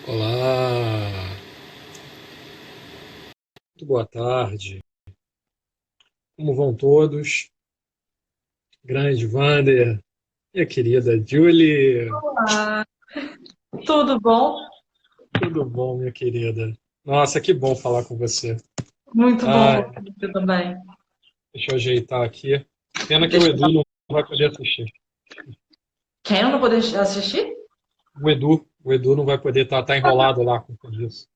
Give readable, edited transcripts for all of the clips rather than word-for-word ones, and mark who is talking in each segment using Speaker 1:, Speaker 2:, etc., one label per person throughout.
Speaker 1: Olá, muito boa tarde. Como vão todos? Grande Vander, minha querida Julie,
Speaker 2: Olá, tudo bom?
Speaker 1: tudo bom, minha querida? Nossa, que bom falar com você.
Speaker 2: Muito bom
Speaker 1: Ai,
Speaker 2: falar com você também.
Speaker 1: deixa eu ajeitar aqui. Pena que o
Speaker 2: Deixa eu...
Speaker 1: Edu não vai poder assistir.
Speaker 2: Quem não vai poder assistir?
Speaker 1: O Edu não vai poder estar tá enrolado lá com tudo isso.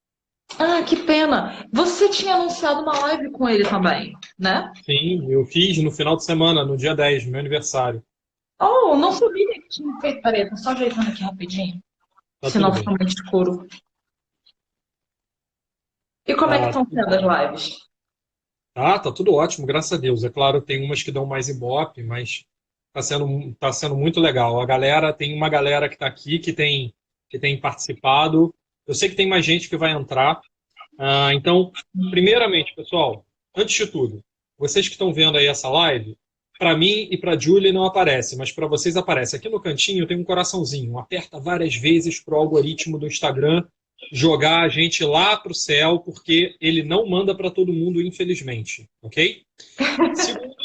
Speaker 2: Ah, que pena. Você tinha anunciado uma live com ele também, né?
Speaker 1: Sim, eu fiz no final de semana, no dia 10, meu aniversário.
Speaker 2: Oh, não sabia que tinha feito. Peraí, tô só ajeitando aqui rapidinho,
Speaker 1: Tá tudo
Speaker 2: senão
Speaker 1: bem.
Speaker 2: fica muito escuro. E como é que
Speaker 1: Tá,
Speaker 2: estão sendo as lives?
Speaker 1: tá tudo ótimo, graças a Deus. É claro, tem umas que dão mais ibope, mas tá sendo muito legal. Tem uma galera que está aqui que tem participado. Eu sei que tem mais gente que vai entrar. Então, primeiramente, pessoal, antes de tudo, vocês que estão vendo aí essa live, para mim e para Julie não aparece, mas para vocês aparece. Aqui no cantinho tem um coraçãozinho. Aperta várias vezes pro algoritmo do Instagram jogar a gente lá pro céu, porque ele não manda para todo mundo, infelizmente, ok? Segundo,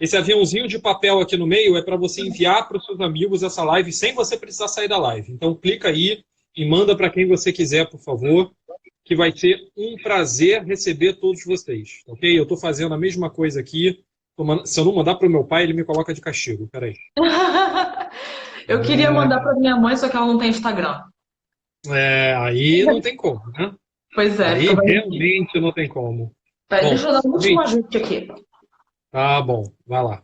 Speaker 1: esse aviãozinho de papel aqui no meio é para você enviar para os seus amigos essa live sem você precisar sair da live. Então clica aí e manda para quem você quiser, por favor, que vai ser um prazer receber todos vocês, ok? Eu estou fazendo a mesma coisa aqui. Se eu não mandar para o meu pai, ele me coloca de castigo. Peraí.
Speaker 2: Eu queria mandar para minha mãe, só que ela não tem Instagram.
Speaker 1: Aí não tem como, né?
Speaker 2: Pois é,
Speaker 1: Aí
Speaker 2: fica mais difícil.
Speaker 1: realmente não tem como.
Speaker 2: Peraí,
Speaker 1: Bom,
Speaker 2: deixa eu dar um último
Speaker 1: gente,
Speaker 2: ajuste aqui.
Speaker 1: tá bom, vai lá.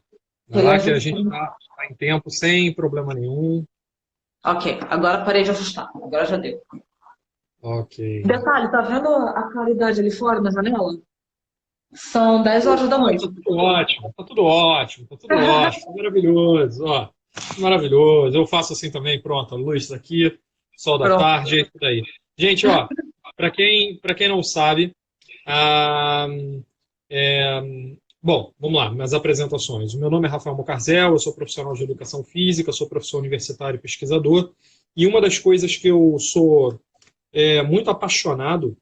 Speaker 1: Vai
Speaker 2: Queria
Speaker 1: lá que a
Speaker 2: ajustar.
Speaker 1: gente tá em tempo sem problema nenhum.
Speaker 2: Ok, agora parei de ajustar. Agora já deu.
Speaker 1: Ok.
Speaker 2: Detalhe, tá vendo a claridade ali fora na janela? São 10 horas da
Speaker 1: Tá
Speaker 2: noite.
Speaker 1: tudo ótimo, tá tudo ótimo, tá tudo ótimo, tá maravilhoso, ó. Maravilhoso. Eu faço assim também, pronto, a luz daqui, sol da
Speaker 2: Pronto.
Speaker 1: tarde, é isso daí. Gente, ó, para quem não sabe, ah, é, bom, vamos lá, minhas apresentações. O meu nome é Rafael Mocarzel, eu sou profissional de educação física, sou professor universitário e pesquisador, e uma das coisas que eu sou muito apaixonado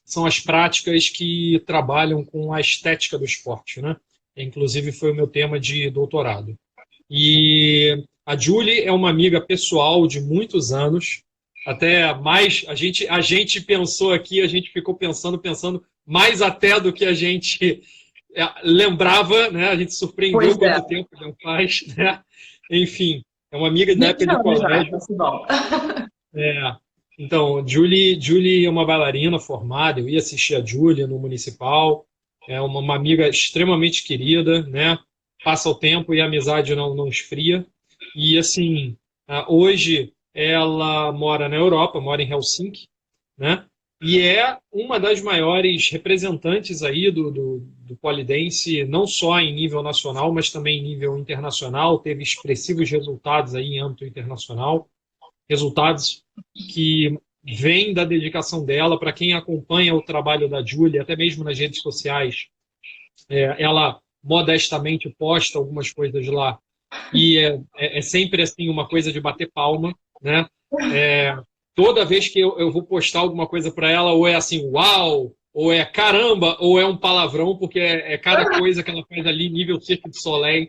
Speaker 1: são as práticas que trabalham com a estética do esporte, né? Inclusive foi o meu tema de doutorado. E a Julie é uma amiga pessoal de muitos anos, até mais a gente pensou aqui, a gente ficou pensando mais até do que a gente lembrava, né? A gente surpreendeu
Speaker 2: Pois é.
Speaker 1: quanto tempo já faz, né? Enfim, é uma amiga da época
Speaker 2: 20
Speaker 1: de
Speaker 2: anos já,
Speaker 1: colégio.
Speaker 2: festival.
Speaker 1: É, então, Julie é uma bailarina formada, eu ia assistir a Julie no Municipal, é uma amiga extremamente querida, né? Passa o tempo e a amizade não esfria. E, assim, hoje ela mora na Europa, mora em Helsinki, né? E é uma das maiores representantes aí do polidense, não só em nível nacional, mas também em nível internacional, teve expressivos resultados aí em âmbito internacional, resultados que vêm da dedicação dela. Para quem acompanha o trabalho da Júlia, até mesmo nas redes sociais, ela modestamente posta algumas coisas lá e é sempre assim uma coisa de bater palma, né? É, toda vez que eu vou postar alguma coisa para ela, ou é assim, uau, ou é caramba, ou é um palavrão, porque é cada coisa que ela faz ali, nível Cirque du Soleil,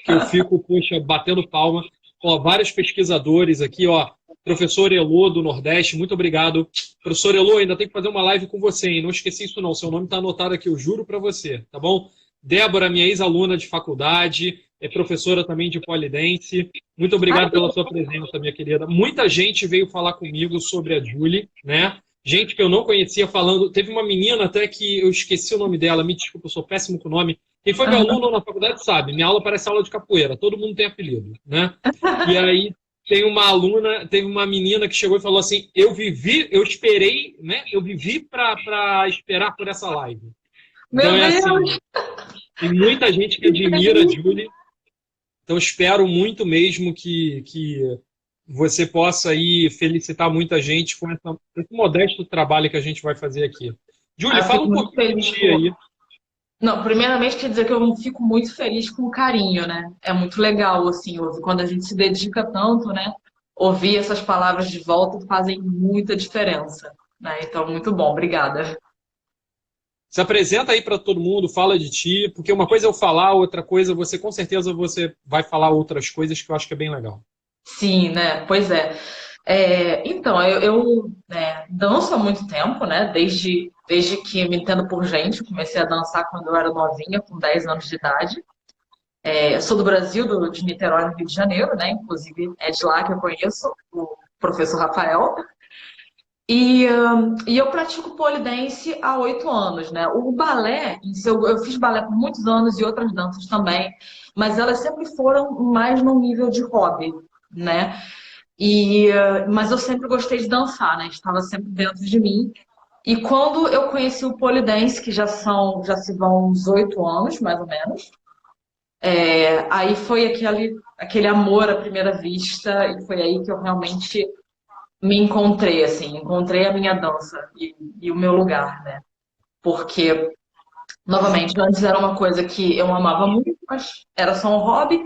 Speaker 1: que eu fico, poxa, batendo palma. Ó, vários pesquisadores aqui, ó. Professor Elô, do Nordeste, muito obrigado. Professor Elô, ainda tem que fazer uma live com você, hein? Não esqueci isso não, seu nome está anotado aqui, eu juro para você, tá bom? Débora, minha ex-aluna de faculdade, é professora também de polidense. Muito
Speaker 2: Ai,
Speaker 1: obrigado pela sua presença, minha querida. Muita gente veio falar comigo sobre a Julie, né? Gente que eu não conhecia falando. Teve uma menina até que eu esqueci o nome dela, me desculpa, eu sou péssimo com o nome. Quem foi meu aluno na faculdade sabe, minha aula parece aula de capoeira, todo mundo tem apelido, né? E aí teve uma menina que chegou e falou assim: eu esperei, né? Eu vivi para esperar por essa live. Então
Speaker 2: meu
Speaker 1: é
Speaker 2: Deus,
Speaker 1: assim, tem muita gente que
Speaker 2: que
Speaker 1: admira a
Speaker 2: feliz.
Speaker 1: Julie, então espero muito mesmo que você possa aí felicitar muita gente com esse modesto trabalho que a gente vai fazer aqui.
Speaker 2: Ah,
Speaker 1: Julie,
Speaker 2: eu
Speaker 1: fala
Speaker 2: fico
Speaker 1: um
Speaker 2: muito
Speaker 1: pouquinho de
Speaker 2: feliz
Speaker 1: ti aí.
Speaker 2: Não, primeiramente quer dizer que eu fico muito feliz com o carinho, né? É muito legal, assim, quando a gente se dedica tanto, né? ouvir essas palavras de volta fazem muita diferença, né? Então, muito bom, obrigada.
Speaker 1: Se apresenta aí para todo mundo, fala de ti, porque uma coisa é eu falar, outra coisa você com certeza você vai falar outras coisas que eu acho que é bem legal.
Speaker 2: Sim, né? Pois é. Então, eu danço há muito tempo, né? Desde que me entendo por gente, eu comecei a dançar quando eu era novinha, com 10 anos de idade. Eu sou do Brasil, de Niterói, no Rio de Janeiro, né? Inclusive é de lá que eu conheço o professor Rafael. E eu pratico pole dance há 8 anos, né? O balé, em si, eu fiz balé por muitos anos e outras danças também, mas elas sempre foram mais no nível de hobby, né? Mas eu sempre gostei de dançar, né? Estava sempre dentro de mim. E quando eu conheci o pole dance, que já se vão uns 8 anos, mais ou menos, aí foi aquele amor à primeira vista, e foi aí que eu realmente me encontrei, assim, encontrei a minha dança e o meu lugar, né? Porque, novamente, antes era uma coisa que eu amava muito, mas era só um hobby,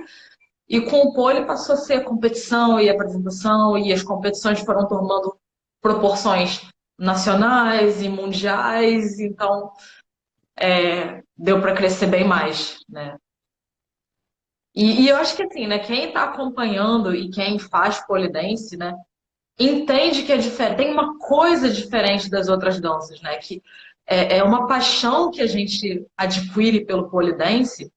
Speaker 2: e com o pole passou a ser competição e apresentação, e as competições foram tomando proporções nacionais e mundiais, então deu para crescer bem mais, né? E eu acho que assim, né, quem está acompanhando e quem faz pole dance, né, entende que é diferente, tem uma coisa diferente das outras danças, né? Que é uma paixão que a gente adquire pelo pole dance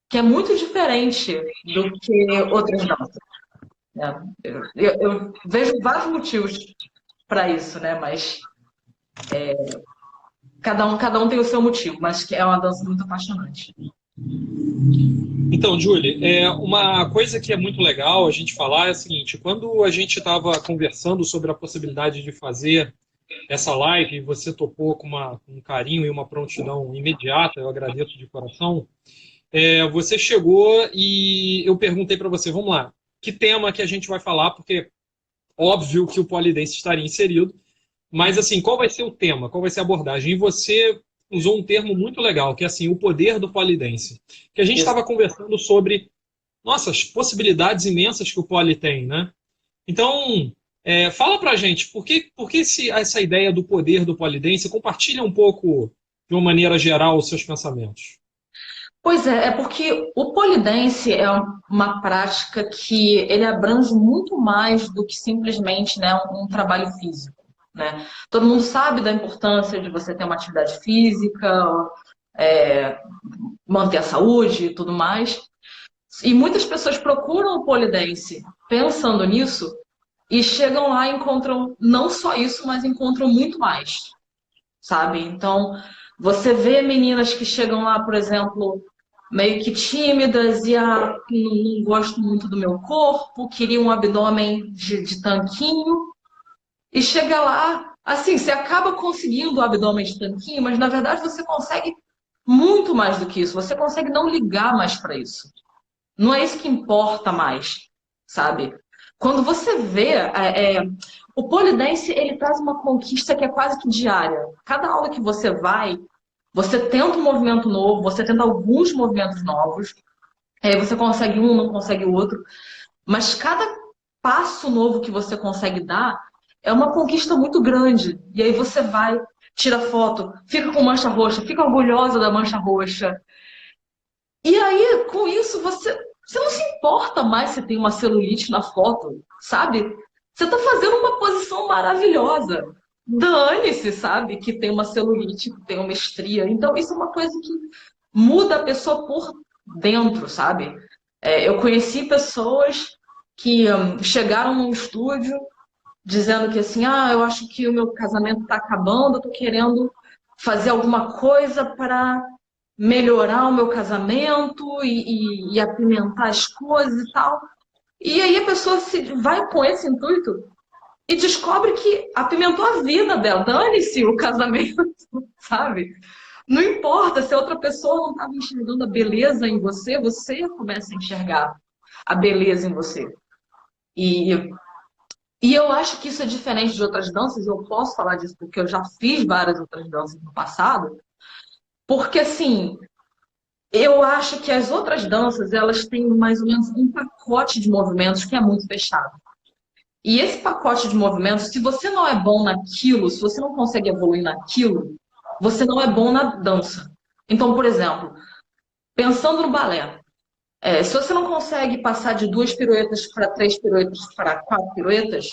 Speaker 2: que é muito diferente do que outras danças, né? Eu vejo vários motivos para isso, né? Mas cada um tem o seu motivo, mas que é uma dança muito apaixonante.
Speaker 1: Então, Julie, uma coisa que é muito legal a gente falar é a seguinte: quando a gente estava conversando sobre a possibilidade de fazer essa live, você topou com um carinho e uma prontidão imediata, eu agradeço de coração. Você chegou e eu perguntei para você, vamos lá, que tema que a gente vai falar, porque óbvio que o polidense estaria inserido, mas assim, qual vai ser o tema, qual vai ser a abordagem? E você usou um termo muito legal, que é assim, o poder do polidense. Que a gente
Speaker 2: Isso.
Speaker 1: estava conversando sobre, nossa, as possibilidades imensas que o poli tem, né? Então, fala pra gente, por que essa ideia do poder do polidense? Compartilha um pouco, de uma maneira geral, os seus pensamentos.
Speaker 2: Pois é porque o pole dance é uma prática que ele abrange muito mais do que simplesmente, né, um trabalho físico, né? Todo mundo sabe da importância de você ter uma atividade física, é, manter a saúde e tudo mais. E muitas pessoas procuram o pole dance pensando nisso e chegam lá e encontram não só isso, mas encontram muito mais, sabe? Então, você vê meninas que chegam lá, por exemplo, meio que tímidas e não gosto muito do meu corpo, queria um abdômen de tanquinho, e chega lá, assim, você acaba conseguindo o abdômen de tanquinho, mas na verdade você consegue muito mais do que isso, você consegue não ligar mais para isso. Não é isso que importa mais, sabe? Quando você vê, o pole dance, ele traz uma conquista que é quase que diária. Cada aula que você vai, você tenta um movimento novo, você tenta alguns movimentos novos, você consegue um, não consegue o outro, mas cada passo novo que você consegue dar é uma conquista muito grande. E aí você vai, tira foto, fica com mancha roxa, fica orgulhosa da mancha roxa. E aí, com isso, você não se importa mais se tem uma celulite na foto, sabe? Você tá fazendo uma posição maravilhosa. Dane-se, sabe? Que tem uma celulite, que tem uma estria. Então, isso é uma coisa que muda a pessoa por dentro, sabe? Eu conheci pessoas que chegaram num estúdio dizendo que assim, eu acho que o meu casamento está acabando, eu tô querendo fazer alguma coisa para melhorar o meu casamento e apimentar as coisas e tal. E aí a pessoa se vai com esse intuito e descobre que apimentou a vida dela. Dane-se o casamento, sabe? Não importa se a outra pessoa não estava enxergando a beleza em você, você começa a enxergar a beleza em você. E, e eu acho que isso é diferente de outras danças, eu posso falar disso porque eu já fiz várias outras danças no passado, porque assim, eu acho que as outras danças, elas têm mais ou menos um pacote de movimentos que é muito fechado. E esse pacote de movimentos, se você não é bom naquilo, se você não consegue evoluir naquilo, você não é bom na dança. Então, por exemplo, pensando no balé, se você não consegue passar de 2 piruetas para 3 piruetas para 4 piruetas,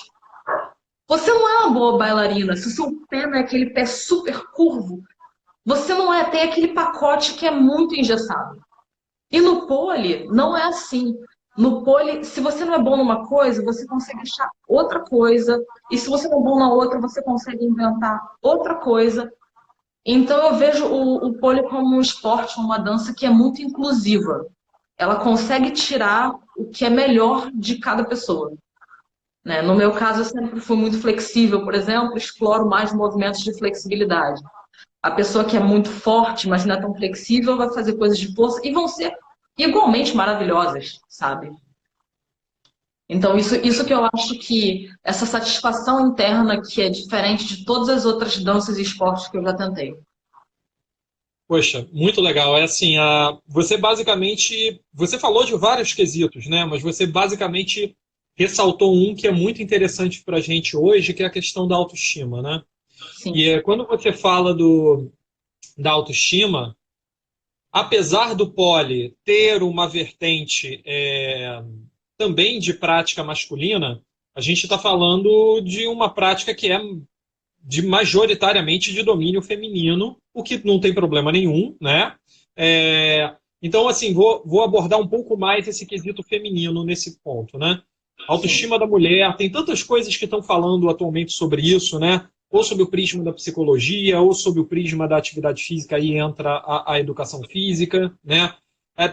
Speaker 2: você não é uma boa bailarina. Se o seu pé não é aquele pé super curvo, você não tem aquele pacote que é muito engessado. E no pole, não é assim. No pole, se você não é bom numa coisa, você consegue achar outra coisa. E se você não é bom na outra, você consegue inventar outra coisa. Então eu vejo o pole como um esporte, uma dança que é muito inclusiva. Ela consegue tirar o que é melhor de cada pessoa. Né? No meu caso, eu sempre fui muito flexível, por exemplo, exploro mais movimentos de flexibilidade. A pessoa que é muito forte, mas não é tão flexível, vai fazer coisas de força e vão ser igualmente maravilhosas, sabe? Então, isso que eu acho que essa satisfação interna que é diferente de todas as outras danças e esportes que eu já tentei.
Speaker 1: Poxa, muito legal. É assim, você basicamente, você falou de vários quesitos, né? Mas você basicamente ressaltou um que é muito interessante para a gente hoje, que é a questão da autoestima, né?
Speaker 2: Sim.
Speaker 1: E quando você fala da autoestima, apesar do pole ter uma vertente também de prática masculina, a gente está falando de uma prática que é majoritariamente de domínio feminino, o que não tem problema nenhum, né? Então, assim, vou abordar um pouco mais esse quesito feminino nesse ponto, né? Autoestima da mulher, tem tantas coisas que estão falando atualmente sobre isso, né? Ou sobre o prisma da psicologia, ou sobre o prisma da atividade física, aí entra a educação física, né?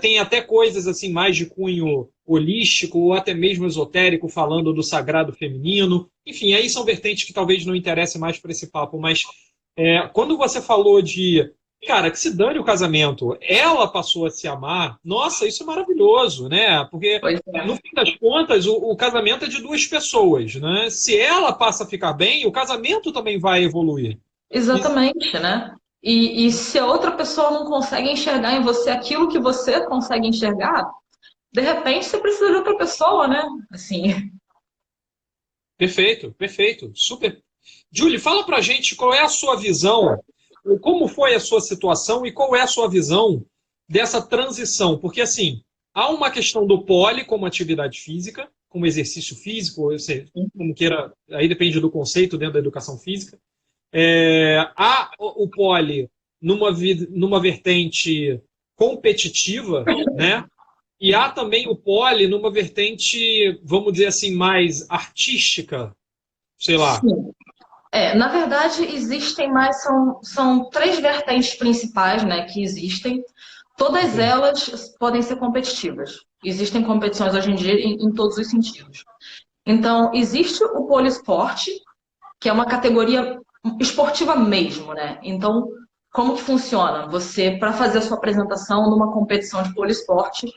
Speaker 1: Tem até coisas assim mais de cunho holístico ou até mesmo esotérico, falando do sagrado feminino. Enfim, aí são vertentes que talvez não interessem mais para esse papo, mas quando você falou de, cara, que se dane o casamento, ela passou a se amar, nossa, isso é maravilhoso, né? Porque,
Speaker 2: Pois
Speaker 1: no
Speaker 2: é.
Speaker 1: fim das contas, o casamento é de duas pessoas, né? Se ela passa a ficar bem, o casamento também vai evoluir. Isso,
Speaker 2: Exatamente, né? E se a outra pessoa não consegue enxergar em você aquilo que você consegue enxergar, de repente você precisa de outra pessoa, né? Assim,
Speaker 1: perfeito, perfeito, super. Julie, fala pra gente qual é a sua visão, como foi a sua situação e qual é a sua visão dessa transição, porque assim, há uma questão do pole como atividade física, como exercício físico, eu sei, como queira, aí depende do conceito dentro da educação física. Há o pole numa vertente competitiva, né? E há também o pole numa vertente, vamos dizer assim, mais artística, sei lá.
Speaker 2: sim. Na verdade, existem mais, são três vertentes principais, né, que existem. Todas
Speaker 1: Ok.
Speaker 2: elas podem ser competitivas. Existem competições hoje em dia em todos os sentidos. Então, existe o poliesporte, que é uma categoria esportiva mesmo, né? Então, como que funciona? Você, para fazer a sua apresentação numa competição de poliesporte,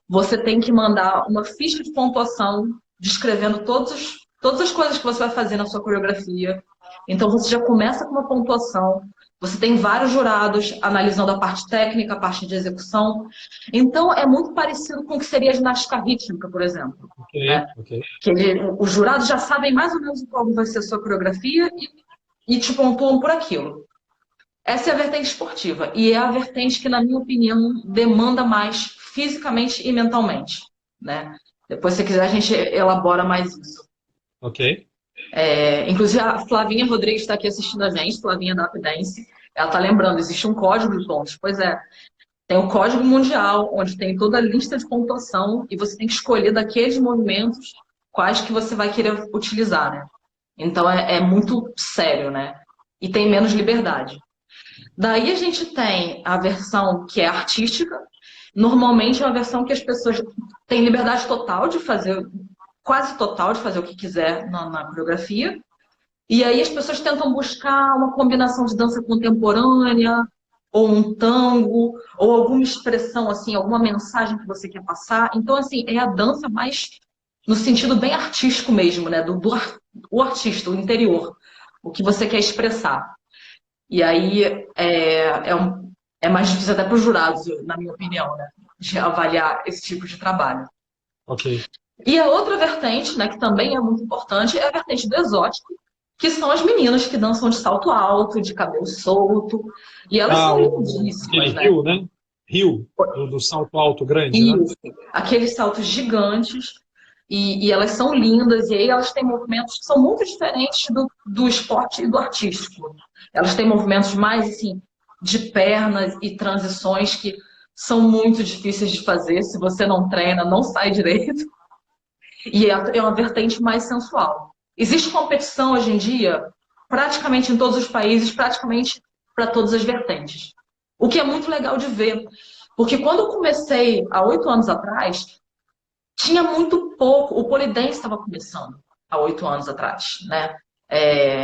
Speaker 2: você tem que mandar uma ficha de pontuação descrevendo todas as coisas que você vai fazer na sua coreografia. Então, você já começa com uma pontuação. Você tem vários jurados analisando a parte técnica, a parte de execução. Então, é muito parecido com o que seria a ginástica rítmica, por exemplo.
Speaker 1: Ok,
Speaker 2: Né?
Speaker 1: ok.
Speaker 2: Que os jurados já sabem mais ou menos qual vai ser a sua coreografia e te pontuam por aquilo. Essa é a vertente esportiva e é a vertente que, na minha opinião, demanda mais fisicamente e mentalmente, né? Depois, se quiser, a gente elabora mais isso.
Speaker 1: Ok.
Speaker 2: Inclusive, a Flavinha Rodrigues está aqui assistindo a gente, Flavinha da Updance. Ela está lembrando, existe um código de pontos. Pois é, tem o código mundial, onde tem toda a lista de pontuação e você tem que escolher daqueles movimentos quais que você vai querer utilizar, né? Então, é muito sério, né? E tem menos liberdade. Daí a gente tem a versão que é artística. Normalmente é uma versão que as pessoas têm liberdade total de fazer, quase total de fazer o que quiser na coreografia. E aí as pessoas tentam buscar uma combinação de dança contemporânea, ou um tango, ou alguma expressão, assim, alguma mensagem que você quer passar. Então, assim, é a dança mais no sentido bem artístico mesmo, né? O artista, o interior, o que você quer expressar. E aí é mais difícil até para os jurados, na minha opinião, né? De avaliar esse tipo de trabalho.
Speaker 1: Ok.
Speaker 2: E a outra vertente, né, que também é muito importante, é a vertente do exótico, que são as meninas que dançam de salto alto, de cabelo solto, e elas
Speaker 1: Ah,
Speaker 2: são
Speaker 1: aquele
Speaker 2: lindíssimas, né?
Speaker 1: rio, né? Rio, do salto alto grande, né?
Speaker 2: Isso, aqueles saltos gigantes, e elas são lindas, e aí elas têm movimentos que são muito diferentes do esporte e do artístico. Elas têm movimentos mais, assim, de pernas e transições que são muito difíceis de fazer, se você não treina, não sai direito. E é uma vertente mais sensual. Existe competição hoje em dia, praticamente em todos os países, praticamente para todas as vertentes. O que é muito legal de ver. Porque quando eu comecei, há 8 anos atrás, tinha muito pouco. O pole dance estava começando há 8 anos atrás, né?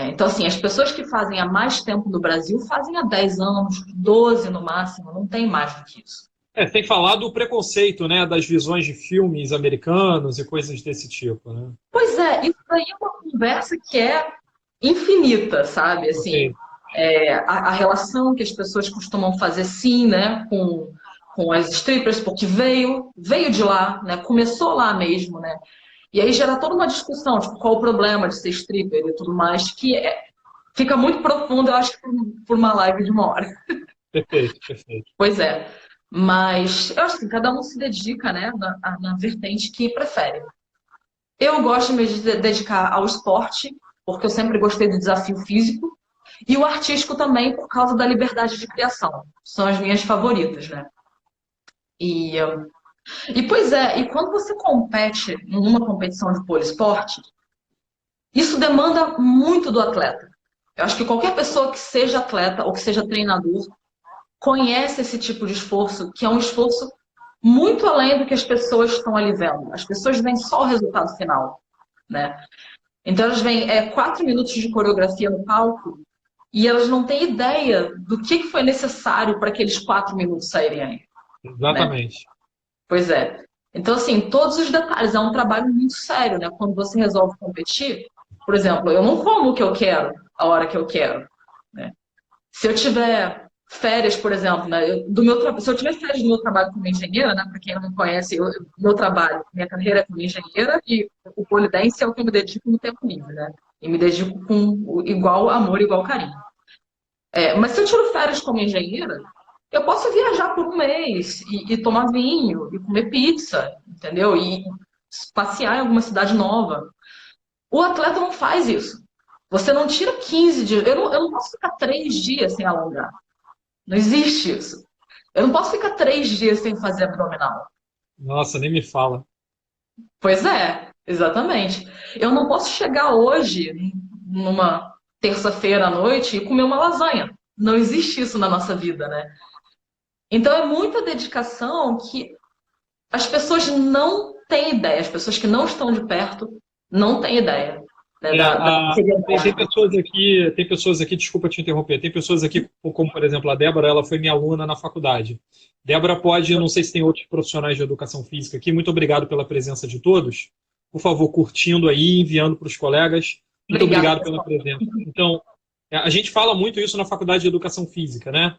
Speaker 2: Então, assim, as pessoas que fazem há mais tempo no Brasil fazem há 10 anos, 12 no máximo, não tem mais do que isso.
Speaker 1: Sem falar do preconceito, né? Das visões de filmes americanos e coisas desse tipo, né?
Speaker 2: Pois é, isso daí é uma conversa que é infinita, sabe? Assim,
Speaker 1: Ok.
Speaker 2: a relação que as pessoas costumam fazer, sim, né, com as strippers, porque veio de lá, né? Começou lá mesmo, né? E aí gera toda uma discussão, tipo, qual o problema de ser stripper e tudo mais, fica muito profundo, eu acho que por uma live de 1 hora.
Speaker 1: Perfeito, perfeito.
Speaker 2: Pois é. Mas eu acho que cada um se dedica, né, na vertente que prefere. Eu gosto de me dedicar ao esporte, porque eu sempre gostei do desafio físico, e o artístico também por causa da liberdade de criação. São as minhas favoritas, né? E, pois é, e quando você compete numa competição de poliesporte, isso demanda muito do atleta. Eu acho que qualquer pessoa que seja atleta ou que seja treinador conhece esse tipo de esforço, que é um esforço muito além do que as pessoas estão ali vendo. As pessoas veem só o resultado final, né? Então elas veem 4 minutos de coreografia no palco e elas não têm ideia do que foi necessário para aqueles 4 minutos saírem aí, né?
Speaker 1: Exatamente.
Speaker 2: Pois é. Então, assim, todos os detalhes, é um trabalho muito sério, né? Quando você resolve competir, por exemplo, eu não como o que eu quero, a hora que eu quero, né? Se eu tiver férias, por exemplo, né, se eu tiver férias do meu trabalho como engenheira, né, para quem não me conhece, meu trabalho, minha carreira é como engenheira e o pole dance é o que eu me dedico no tempo livre, né? E me dedico com igual amor, igual carinho. Mas se eu tiro férias como engenheira, eu posso viajar por 1 mês e tomar vinho e comer pizza, entendeu? E passear em alguma cidade nova. O atleta não faz isso. Você não tira 15 dias. Eu não posso ficar 3 dias sem alongar. Não existe isso. Eu não posso ficar 3 dias sem fazer abdominal.
Speaker 1: Nossa, nem me fala.
Speaker 2: Pois é, exatamente. Eu não posso chegar hoje, numa terça-feira à noite, e comer uma lasanha. Não existe isso na nossa vida, né? Então é muita dedicação que as pessoas não têm ideia. As pessoas que não estão de perto não têm ideia, né, da
Speaker 1: Tem
Speaker 2: seriedade.
Speaker 1: pessoas aqui, desculpa te interromper, tem pessoas aqui, como por exemplo a Débora, ela foi minha aluna na faculdade. Débora pode, eu não sei se tem outros profissionais de educação física aqui, muito obrigado pela presença de todos. Por favor, curtindo aí, enviando para os colegas. Muito
Speaker 2: Obrigada,
Speaker 1: obrigado pela
Speaker 2: pessoal.
Speaker 1: presença. Então, a gente fala muito isso na faculdade de educação física, né?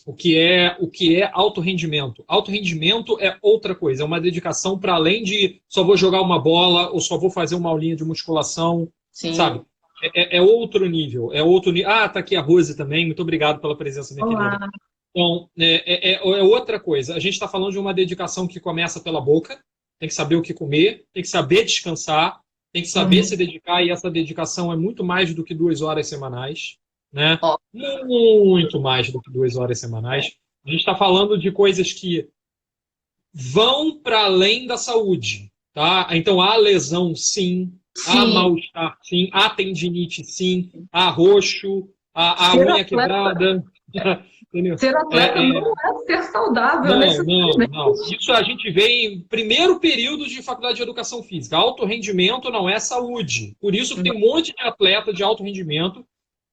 Speaker 1: O que é alto rendimento. Alto rendimento é outra coisa, é uma dedicação para além de só vou jogar uma bola ou só vou fazer uma aulinha de musculação, sabe?
Speaker 2: Sim.
Speaker 1: É outro nível, é outro nível. Ah, tá aqui a Rose também, muito obrigado pela presença, minha querida.
Speaker 2: Olá.
Speaker 1: Então, é outra coisa. A gente está falando de uma dedicação que começa pela boca, tem que saber o que comer, tem que saber descansar, tem que saber
Speaker 2: Uhum.
Speaker 1: se dedicar, e essa dedicação é muito mais do que 2 horas semanais, né?
Speaker 2: Ó,
Speaker 1: Muito mais do que 2 horas semanais. A gente está falando de coisas que vão para além da saúde, tá? Então, há lesão, sim, há
Speaker 2: sim,
Speaker 1: mal-estar, sim, há tendinite, sim, há roxo, há
Speaker 2: ser
Speaker 1: unha
Speaker 2: atleta,
Speaker 1: quebrada, entendeu?
Speaker 2: ser atleta
Speaker 1: É,
Speaker 2: não é ser saudável
Speaker 1: não, não, não.
Speaker 2: necessariamente.
Speaker 1: Isso a gente vê em primeiro período de faculdade de educação física. Alto rendimento não é saúde. Por isso que tem um monte de atleta de alto rendimento.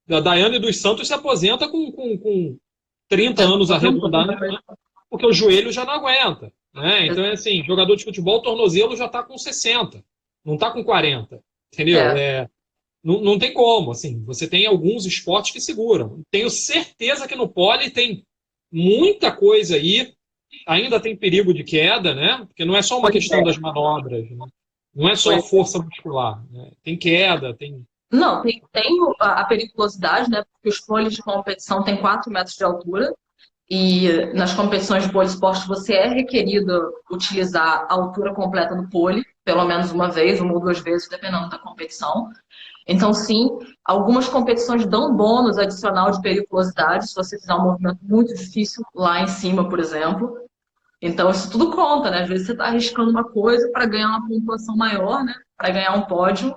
Speaker 1: A Daiane dos Santos se aposenta com 30
Speaker 2: Já se
Speaker 1: anos
Speaker 2: aposentou,
Speaker 1: arredondando, né? Porque o joelho já não aguenta. Né? Então, é assim, jogador de futebol, o tornozelo já está com 60, não está com 40. Entendeu?
Speaker 2: é,
Speaker 1: Não tem como. Assim, você tem alguns esportes que seguram. Tenho certeza que no pole tem muita coisa aí. Ainda tem perigo de queda, né? Porque não é só uma
Speaker 2: pois
Speaker 1: questão
Speaker 2: é.
Speaker 1: das manobras. Né? Não é só a força muscular, né? Tem queda, tem...
Speaker 2: Não, tem a periculosidade, né? Porque os poles de competição têm 4 metros de altura e nas competições de poliesporte você é requerido utilizar a altura completa do pole, pelo menos uma vez, uma ou duas vezes, dependendo da competição. Então, sim, algumas competições dão bônus adicional de periculosidade se você fizer um movimento muito difícil lá em cima, por exemplo. Então, isso tudo conta, né? Às vezes você está arriscando uma coisa para ganhar uma pontuação maior, né? Para ganhar um pódio,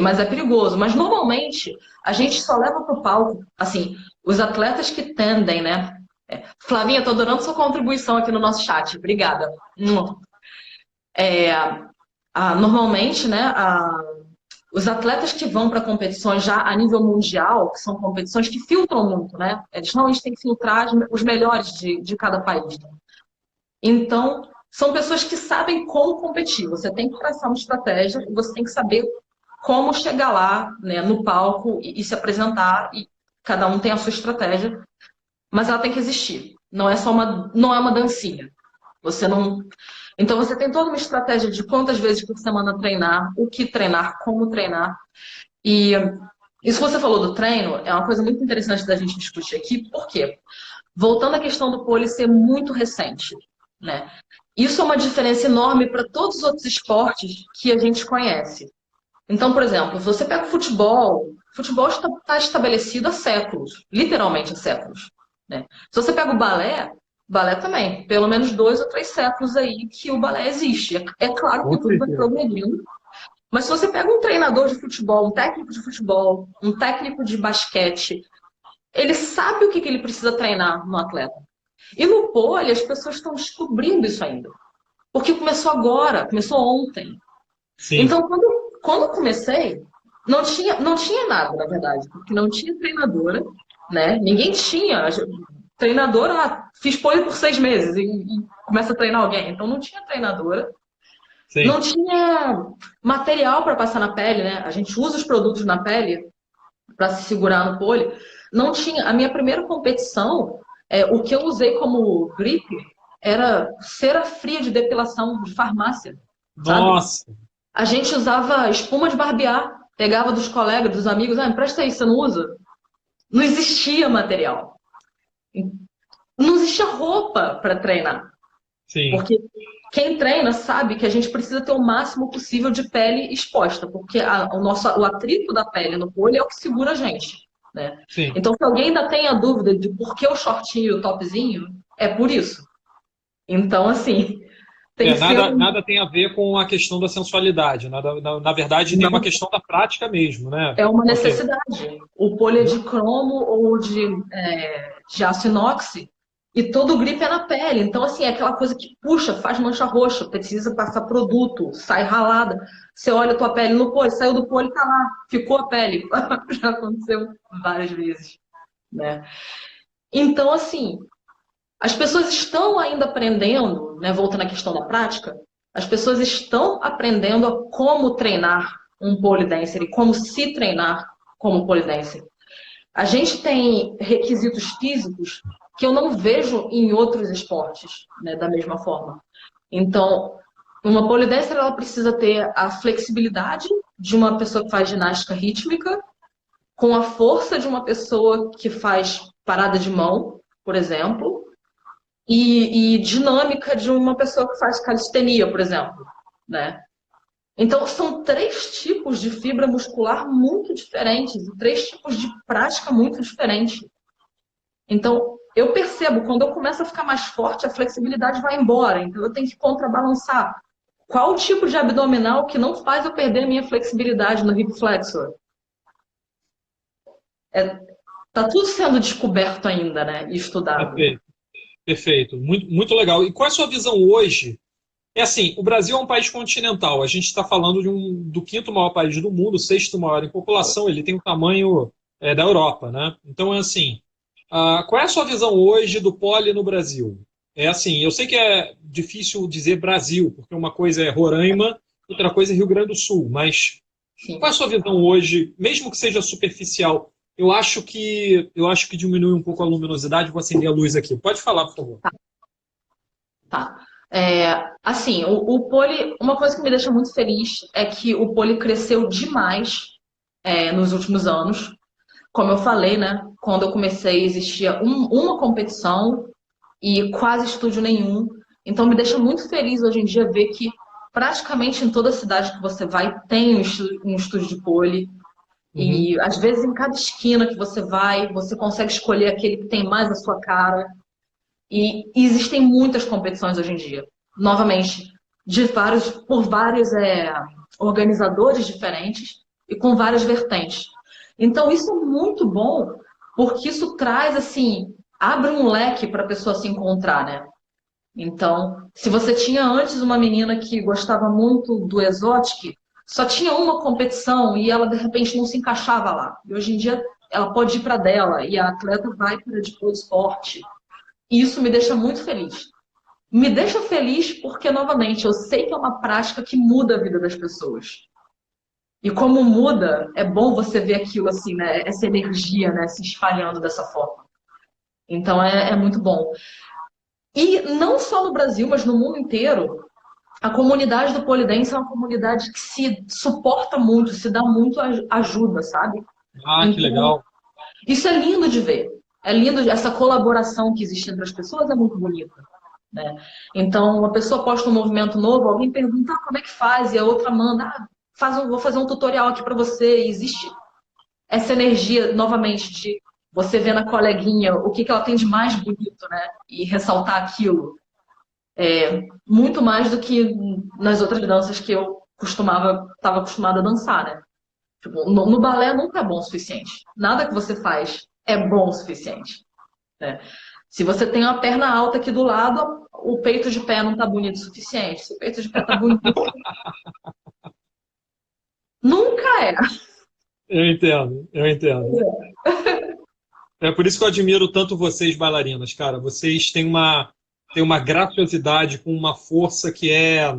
Speaker 2: mas é perigoso. Mas, normalmente, a gente só leva para o palco, assim, os atletas que tendem, né? Flavinha, estou adorando sua contribuição aqui no nosso chat. Obrigada. Normalmente, né? Os atletas que vão para competições já a nível mundial, que são competições que filtram muito, né? Eles realmente têm que filtrar os melhores de cada país. Então, são pessoas que sabem como competir. Você tem que traçar uma estratégia e você tem que saber como chegar lá, né, no palco e se apresentar. E cada um tem a sua estratégia, mas ela tem que existir. Não é só não é uma dancinha. Você não. Então você tem toda uma estratégia de quantas vezes por semana treinar, o que treinar, como treinar. E isso que você falou do treino é uma coisa muito interessante da gente discutir aqui, por quê? Voltando à questão do pole ser muito recente, né? Isso é uma diferença enorme para todos os outros esportes que a gente conhece. Então, por exemplo, se você pega o futebol está estabelecido há séculos, literalmente há séculos, né? Se você pega o balé também, pelo menos 2 ou 3 séculos aí que o balé existe. É claro que tudo vai progredindo, mas se você pega um treinador de futebol, um técnico de futebol, um técnico de basquete, ele sabe o que ele precisa treinar no atleta. E no pole, as pessoas estão descobrindo isso ainda. Porque começou agora, começou ontem.
Speaker 1: Sim.
Speaker 2: Então, quando eu comecei, não tinha nada, na verdade. Porque não tinha treinadora, né? Ninguém tinha. Treinadora, fiz pole por 6 meses e começa a treinar alguém. Então, não tinha treinadora.
Speaker 1: Sim.
Speaker 2: Não tinha material para passar na pele, né? A gente usa os produtos na pele para se segurar no pole. Não tinha. A minha primeira competição, o que eu usei como grip era cera fria de depilação de farmácia.
Speaker 1: Nossa!
Speaker 2: Sabe? A gente usava espuma de barbear. Pegava dos colegas, dos amigos, empresta aí, você não usa? Não existia material. Não existia roupa para treinar.
Speaker 1: Sim.
Speaker 2: Porque quem treina sabe que a gente precisa ter o máximo possível de pele exposta, porque o atrito da pele no pole é o que segura a gente, né?
Speaker 1: Sim.
Speaker 2: Então, se alguém ainda tem a dúvida de por que o shortinho e o topzinho, é por isso. Então, assim, tem que ser...
Speaker 1: Nada tem a ver com a questão da sensualidade. Na verdade, tem uma questão da prática mesmo, né?
Speaker 2: É uma necessidade. O pole é de cromo ou de aço inox, e todo o grip é na pele. Então, assim, é aquela coisa que puxa, faz mancha roxa, precisa passar produto, sai ralada. Você olha a tua pele no pole, saiu do pole, tá lá, ficou a pele. Já aconteceu várias vezes, né? Então, assim, as pessoas estão ainda aprendendo, né, voltando à questão da prática, as pessoas estão aprendendo a como treinar um pole dancer e como se treinar como pole dancer. A gente tem requisitos físicos que eu não vejo em outros esportes, né, da mesma forma. Então, uma pole dancer ela precisa ter a flexibilidade de uma pessoa que faz ginástica rítmica, com a força de uma pessoa que faz parada de mão, por exemplo, e dinâmica de uma pessoa que faz calistenia, por exemplo, né? Então, são 3 tipos de fibra muscular muito diferentes, e 3 tipos de prática muito diferentes. Então, eu percebo, quando eu começo a ficar mais forte, a flexibilidade vai embora. Então, eu tenho que contrabalançar. Qual o tipo de abdominal que não faz eu perder a minha flexibilidade no hip flexor? Tá tudo sendo descoberto ainda, né? E estudado.
Speaker 1: Perfeito. Muito, muito legal. E qual é a sua visão hoje? É assim, o Brasil é um país continental. A gente está falando do 5º maior país do mundo, o 6º maior em população. Ele tem o tamanho da Europa, né? Então, é assim, qual é a sua visão hoje do pole no Brasil? É assim, eu sei que é difícil dizer Brasil, porque uma coisa é Roraima, outra coisa é Rio Grande do Sul, mas qual é a sua visão hoje, mesmo que seja superficial? Eu acho que diminui um pouco a luminosidade. Vou acender a luz aqui. Pode falar, por favor.
Speaker 2: Tá. Assim, o pole, uma coisa que me deixa muito feliz é que o pole cresceu demais, nos últimos anos. Como eu falei, né? Quando eu comecei, existia uma competição e quase estúdio nenhum. Então me deixa muito feliz hoje em dia ver que praticamente em toda cidade que você vai tem um estúdio de pole.
Speaker 1: Uhum.
Speaker 2: E às vezes em cada esquina que você vai, você consegue escolher aquele que tem mais a sua cara. E existem muitas competições hoje em dia. Novamente, por vários organizadores diferentes e com várias vertentes. Então, isso é muito bom, porque isso traz, assim, abre um leque para a pessoa se encontrar, né? Então, se você tinha antes uma menina que gostava muito do exotic, só tinha uma competição e ela, de repente, não se encaixava lá. E hoje em dia, ela pode ir para dela e a atleta vai para o esporte. E isso me deixa muito feliz. Me deixa feliz porque, novamente, eu sei que é uma prática que muda a vida das pessoas. E como muda, é bom você ver aquilo assim, né? Essa energia, né? Se espalhando dessa forma. Então é muito bom. E não só no Brasil, mas no mundo inteiro, a comunidade do pole dance é uma comunidade que se suporta muito, se dá muito ajuda, sabe?
Speaker 1: Ah, que
Speaker 2: Então,
Speaker 1: legal.
Speaker 2: isso é lindo de ver. É lindo, essa colaboração que existe entre as pessoas é muito bonita. Né? Então, uma pessoa posta um movimento novo, alguém pergunta como é que faz, e a outra manda, vou fazer um tutorial aqui para você. E existe essa energia, novamente, de você ver na coleguinha o que ela tem de mais bonito, né? E ressaltar aquilo. Muito mais do que nas outras danças que eu estava acostumada a dançar, né? Tipo, no balé nunca é bom o suficiente. Nada que você faz é bom o suficiente. Né? Se você tem uma perna alta aqui do lado, o peito de pé não tá bonito o suficiente. Se o peito de pé tá bonito, nunca é.
Speaker 1: Eu entendo, eu entendo. É por isso que eu admiro tanto vocês, bailarinas, cara. Vocês têm uma graciosidade com uma força que é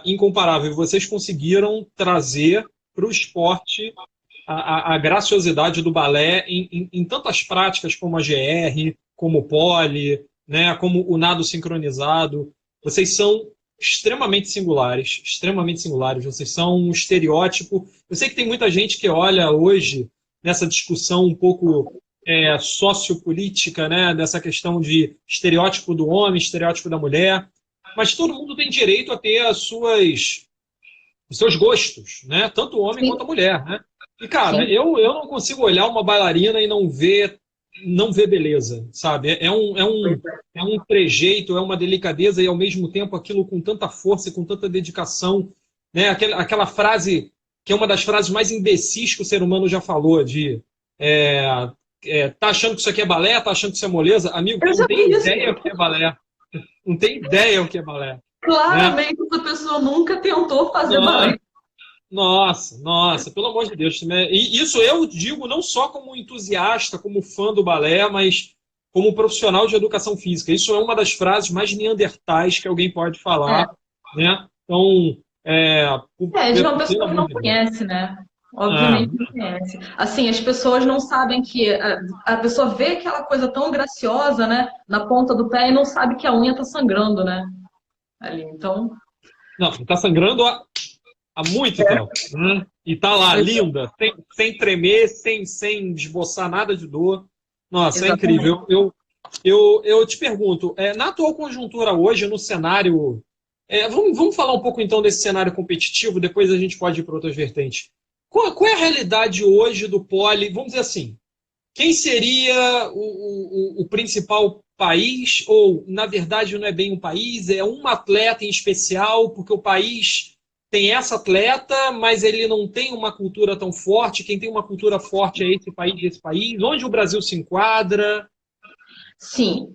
Speaker 1: incomparável. Vocês conseguiram trazer para o esporte a graciosidade do balé em tantas práticas como a GR, como o pole, né, como o nado sincronizado. Vocês são extremamente singulares, extremamente singulares. Vocês são um estereótipo. Eu sei que tem muita gente que olha hoje nessa discussão um pouco sociopolítica, né, dessa questão de estereótipo do homem, estereótipo da mulher, mas todo mundo tem direito a ter os seus gostos, né? Tanto o homem quanto a
Speaker 2: Sim,
Speaker 1: mulher, né? E, cara,
Speaker 2: sim.
Speaker 1: eu não consigo olhar uma bailarina e não ver beleza, sabe? É um trejeito, é uma delicadeza e, ao mesmo tempo, aquilo com tanta força e com tanta dedicação, né? Aquela frase que é uma das frases mais imbecis que o ser humano já falou, de é, tá achando que isso aqui é balé, tá achando que isso é moleza? Amigo,
Speaker 2: Eu
Speaker 1: tu não
Speaker 2: já
Speaker 1: tem
Speaker 2: vi isso.
Speaker 1: ideia o que é balé. Não tem ideia o que é balé, né?
Speaker 2: Claramente, essa pessoa nunca tentou fazer balé.
Speaker 1: Nossa, nossa, pelo amor de Deus. Né? E isso eu digo não só como entusiasta, como fã do balé, mas como profissional de educação física. Isso é uma das frases mais neandertais que alguém pode
Speaker 2: É,
Speaker 1: falar, né? Então,
Speaker 2: de uma
Speaker 1: pelo
Speaker 2: pessoa que
Speaker 1: amor
Speaker 2: não
Speaker 1: de Deus.
Speaker 2: conhece, né? Obviamente não
Speaker 1: É,
Speaker 2: conhece. Assim, as pessoas não sabem que a pessoa vê aquela coisa tão graciosa, né? Na ponta do pé e não sabe que a unha tá sangrando, né? Ali. Então,
Speaker 1: não, está sangrando há muito tempo, né? E tá lá,
Speaker 2: pois é,
Speaker 1: linda, sem tremer, sem esboçar nada de dor. Nossa, é
Speaker 2: exatamente.
Speaker 1: incrível. Eu te pergunto, na atual conjuntura hoje, no cenário. Vamos falar um pouco então desse cenário competitivo, depois a gente pode ir para outras vertentes. Qual é a realidade hoje do pole? Vamos dizer assim, quem seria o principal país? Ou, na verdade, não é bem um país, é uma atleta em especial, porque o país tem essa atleta, mas ele não tem uma cultura tão forte. Quem tem uma cultura forte é esse país, esse país. Onde o Brasil se enquadra?
Speaker 2: Sim,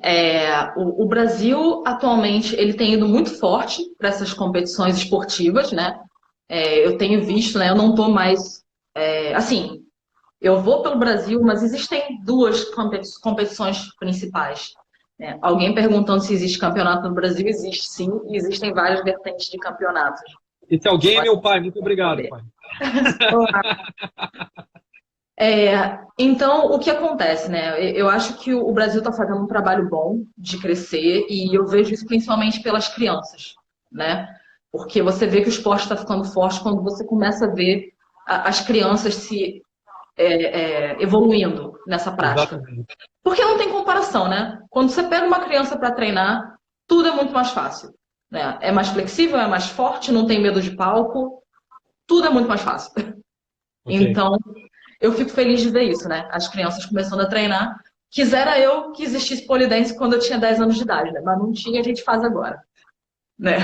Speaker 2: o Brasil atualmente ele tem ido muito forte para essas competições esportivas, né? Eu tenho visto, né? Eu não estou mais, assim, eu vou pelo Brasil, mas existem duas competições principais. Né? Alguém perguntando se existe campeonato no Brasil, existe sim, e existem várias vertentes de campeonatos.
Speaker 1: Esse alguém é meu pai. Muito obrigado, pai.
Speaker 2: Então, o que acontece, né? Eu acho que o Brasil está fazendo um trabalho bom de crescer e eu vejo isso principalmente pelas crianças, né? Porque você vê que o esporte está ficando forte quando você começa a ver as crianças se evoluindo nessa prática.
Speaker 1: Exatamente.
Speaker 2: Porque não tem comparação, né? Quando você pega uma criança para treinar, tudo é muito mais fácil, né? É mais flexível, é mais forte, não tem medo de palco, tudo é muito mais fácil.
Speaker 1: Ok.
Speaker 2: Então, eu fico feliz de ver isso, né? As crianças começando a treinar. Quisera eu que existisse pole dance quando eu tinha 10 anos de idade, né? Mas não tinha, a gente faz agora, né?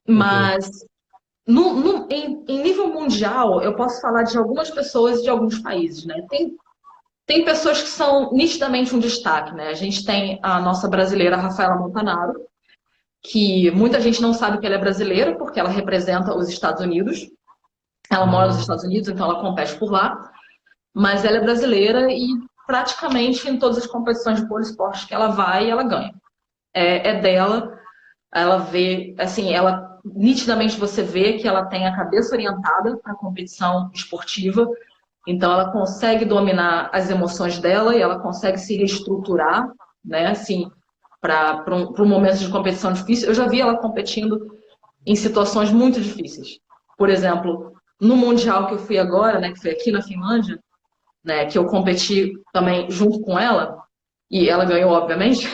Speaker 1: Ok.
Speaker 2: Mas em nível mundial, eu posso falar de algumas pessoas de alguns países, né? Tem pessoas que são nitidamente um destaque, né? A gente tem a nossa brasileira Rafaela Montanaro, que muita gente não sabe que ela é brasileira, porque ela representa os Estados Unidos. Ela mora nos
Speaker 1: Ah,
Speaker 2: Estados Unidos, então ela compete por lá. Mas ela é brasileira e praticamente em todas as competições de pole esporte que ela vai, ela ganha. É dela, ela vê, assim, ela nitidamente você vê que ela tem a cabeça orientada para a competição esportiva, então ela consegue dominar as emoções dela e ela consegue se reestruturar, né, assim, para um momento de competição difícil. Eu já vi ela competindo em situações muito difíceis. Por exemplo, no Mundial que eu fui agora, né, que foi aqui na Finlândia, né, que eu competi também junto com ela, e ela ganhou, obviamente,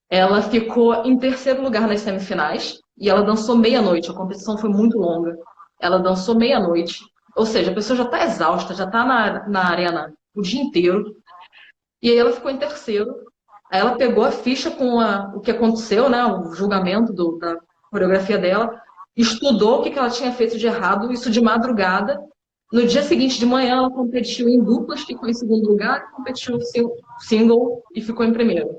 Speaker 2: ela ficou em terceiro lugar nas semifinais e ela dançou meia-noite. A competição foi muito longa. Ela dançou meia-noite, ou seja, a pessoa já está exausta, já está na arena o dia inteiro, e aí ela ficou em terceiro. Aí ela pegou a ficha com o que aconteceu, né, o julgamento da coreografia dela, estudou o que ela tinha feito de errado, isso de madrugada. No dia seguinte de manhã, ela competiu em duplas, ficou em segundo lugar, competiu single e ficou em primeiro.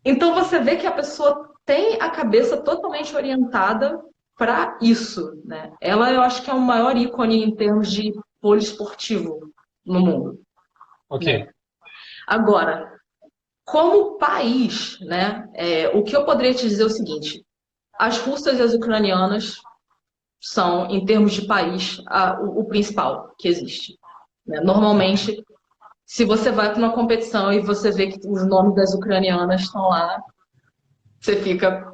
Speaker 2: Então você vê que a pessoa tem a cabeça totalmente orientada para isso, né? Ela, eu acho que é o maior ícone em termos de poliesportivo no mundo, né?
Speaker 1: ok.
Speaker 2: Agora, como país, né? O que eu poderia te dizer é o seguinte: as russas e as ucranianas são, em termos de país, o principal que existe, né? Normalmente, se você vai para uma competição e você vê que os nomes das ucranianas estão lá, você fica,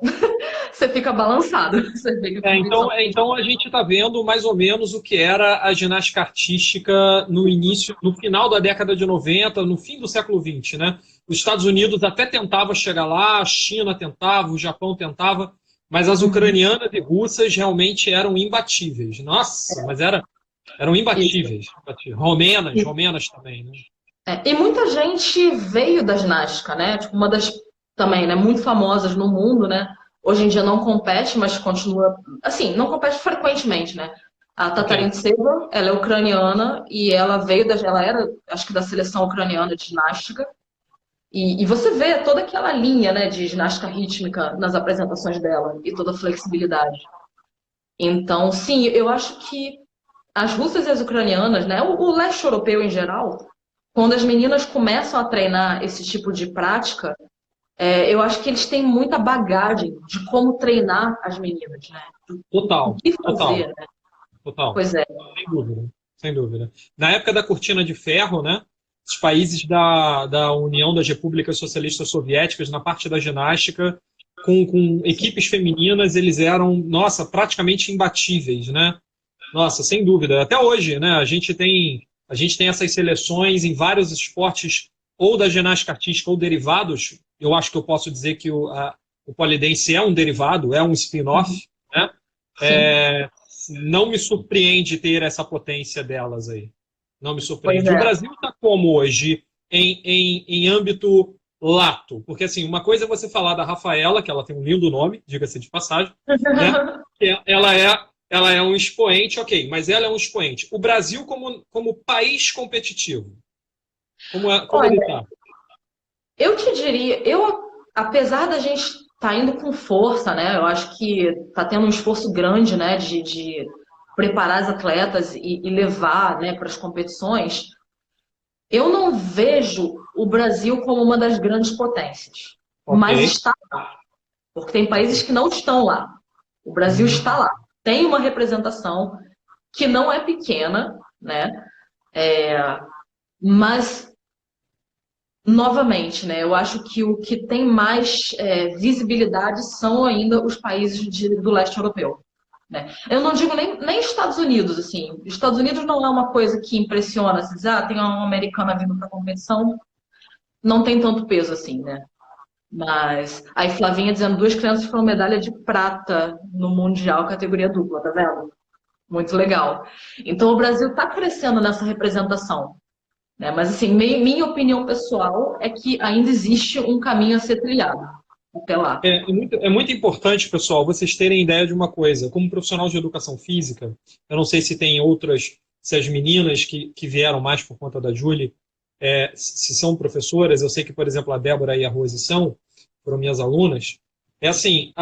Speaker 2: você fica balançado. Você vê que a competição.
Speaker 1: Então a gente está vendo mais ou menos o que era a ginástica artística no início, no final da década de 90, no fim do século XX, né? Os Estados Unidos até tentava chegar lá, a China tentava, o Japão tentava, mas as
Speaker 2: Uhum.
Speaker 1: ucranianas e russas realmente eram imbatíveis. Nossa, mas eram
Speaker 2: Isso.
Speaker 1: imbatíveis. Romenas também, né?
Speaker 2: E muita gente veio da ginástica, né? Tipo, uma das também, né, muito famosas no mundo, né? Hoje em dia não compete, mas continua, assim, não compete frequentemente, né? A
Speaker 1: Ok.
Speaker 2: Tatarintseva, ela é ucraniana e ela era, acho que da seleção ucraniana de ginástica. E você vê toda aquela linha, né, de ginástica rítmica nas apresentações dela e toda a flexibilidade. Então, sim, eu acho que as russas e as ucranianas, né, o leste europeu em geral, quando as meninas começam a treinar esse tipo de prática, eu acho que eles têm muita bagagem de como treinar as meninas, né? O
Speaker 1: Total,
Speaker 2: que
Speaker 1: total,
Speaker 2: fazer, né?
Speaker 1: total.
Speaker 2: Pois é.
Speaker 1: Sem dúvida, sem dúvida. Na época da cortina de ferro, né? Os países da União das Repúblicas Socialistas Soviéticas, na parte da ginástica, com equipes femininas, eles eram, nossa, praticamente imbatíveis, né? Nossa, sem dúvida. Até hoje, né? A gente tem essas seleções em vários esportes, ou da ginástica artística ou derivados. Eu acho que eu posso dizer que o pole dance é um derivado, é um
Speaker 2: Uhum.
Speaker 1: spin-off, né?
Speaker 2: Sim,
Speaker 1: Não me surpreende ter essa potência delas aí. Não me
Speaker 2: pois
Speaker 1: surpreende. O
Speaker 2: é.
Speaker 1: Brasil está como hoje em âmbito lato? Porque assim, uma coisa é você falar da Rafaela, que ela tem um lindo nome, diga-se de passagem, né? Ela é um expoente, ok, mas ela é um expoente. O Brasil como país competitivo, como ele
Speaker 2: Olha,
Speaker 1: está?
Speaker 2: eu te diria, apesar da gente estar indo com força, né? Eu acho que está tendo um esforço grande, né, de preparar as atletas e levar, né, para as competições. Eu não vejo o Brasil como uma das grandes potências,
Speaker 1: Ok,
Speaker 2: mas está, porque tem países
Speaker 1: ok.
Speaker 2: que não estão lá. O Brasil está
Speaker 1: Hum,
Speaker 2: lá. Tem uma representação que não é pequena, né? Mas, novamente, né, eu acho que o que tem mais visibilidade são ainda os países do leste europeu. Né? Eu não digo nem Estados Unidos, assim. Estados Unidos não é uma coisa que impressiona, assim, dizer, tem uma americana vindo para a competição, não tem tanto peso assim, né? Mas aí Flavinha dizendo 2 crianças foram medalha de prata no Mundial categoria dupla, tá vendo? Muito legal. Então o Brasil está crescendo nessa representação, né? Mas assim, minha opinião pessoal é que ainda existe um caminho a ser trilhado até lá.
Speaker 1: É muito importante, pessoal, vocês terem ideia de uma coisa. Como profissional de educação física, eu não sei se tem outras, se as meninas que vieram mais por conta da Julie, se são professoras, eu sei que, por exemplo, a Débora e a Rose foram minhas alunas. É assim,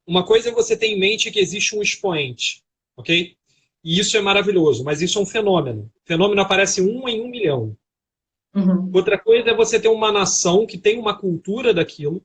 Speaker 1: uma coisa é você ter em mente que existe um expoente, ok? E isso é maravilhoso, mas isso é um fenômeno. O fenômeno aparece 1 em 1 milhão.
Speaker 2: Uhum.
Speaker 1: Outra coisa é você ter uma nação que tem uma cultura daquilo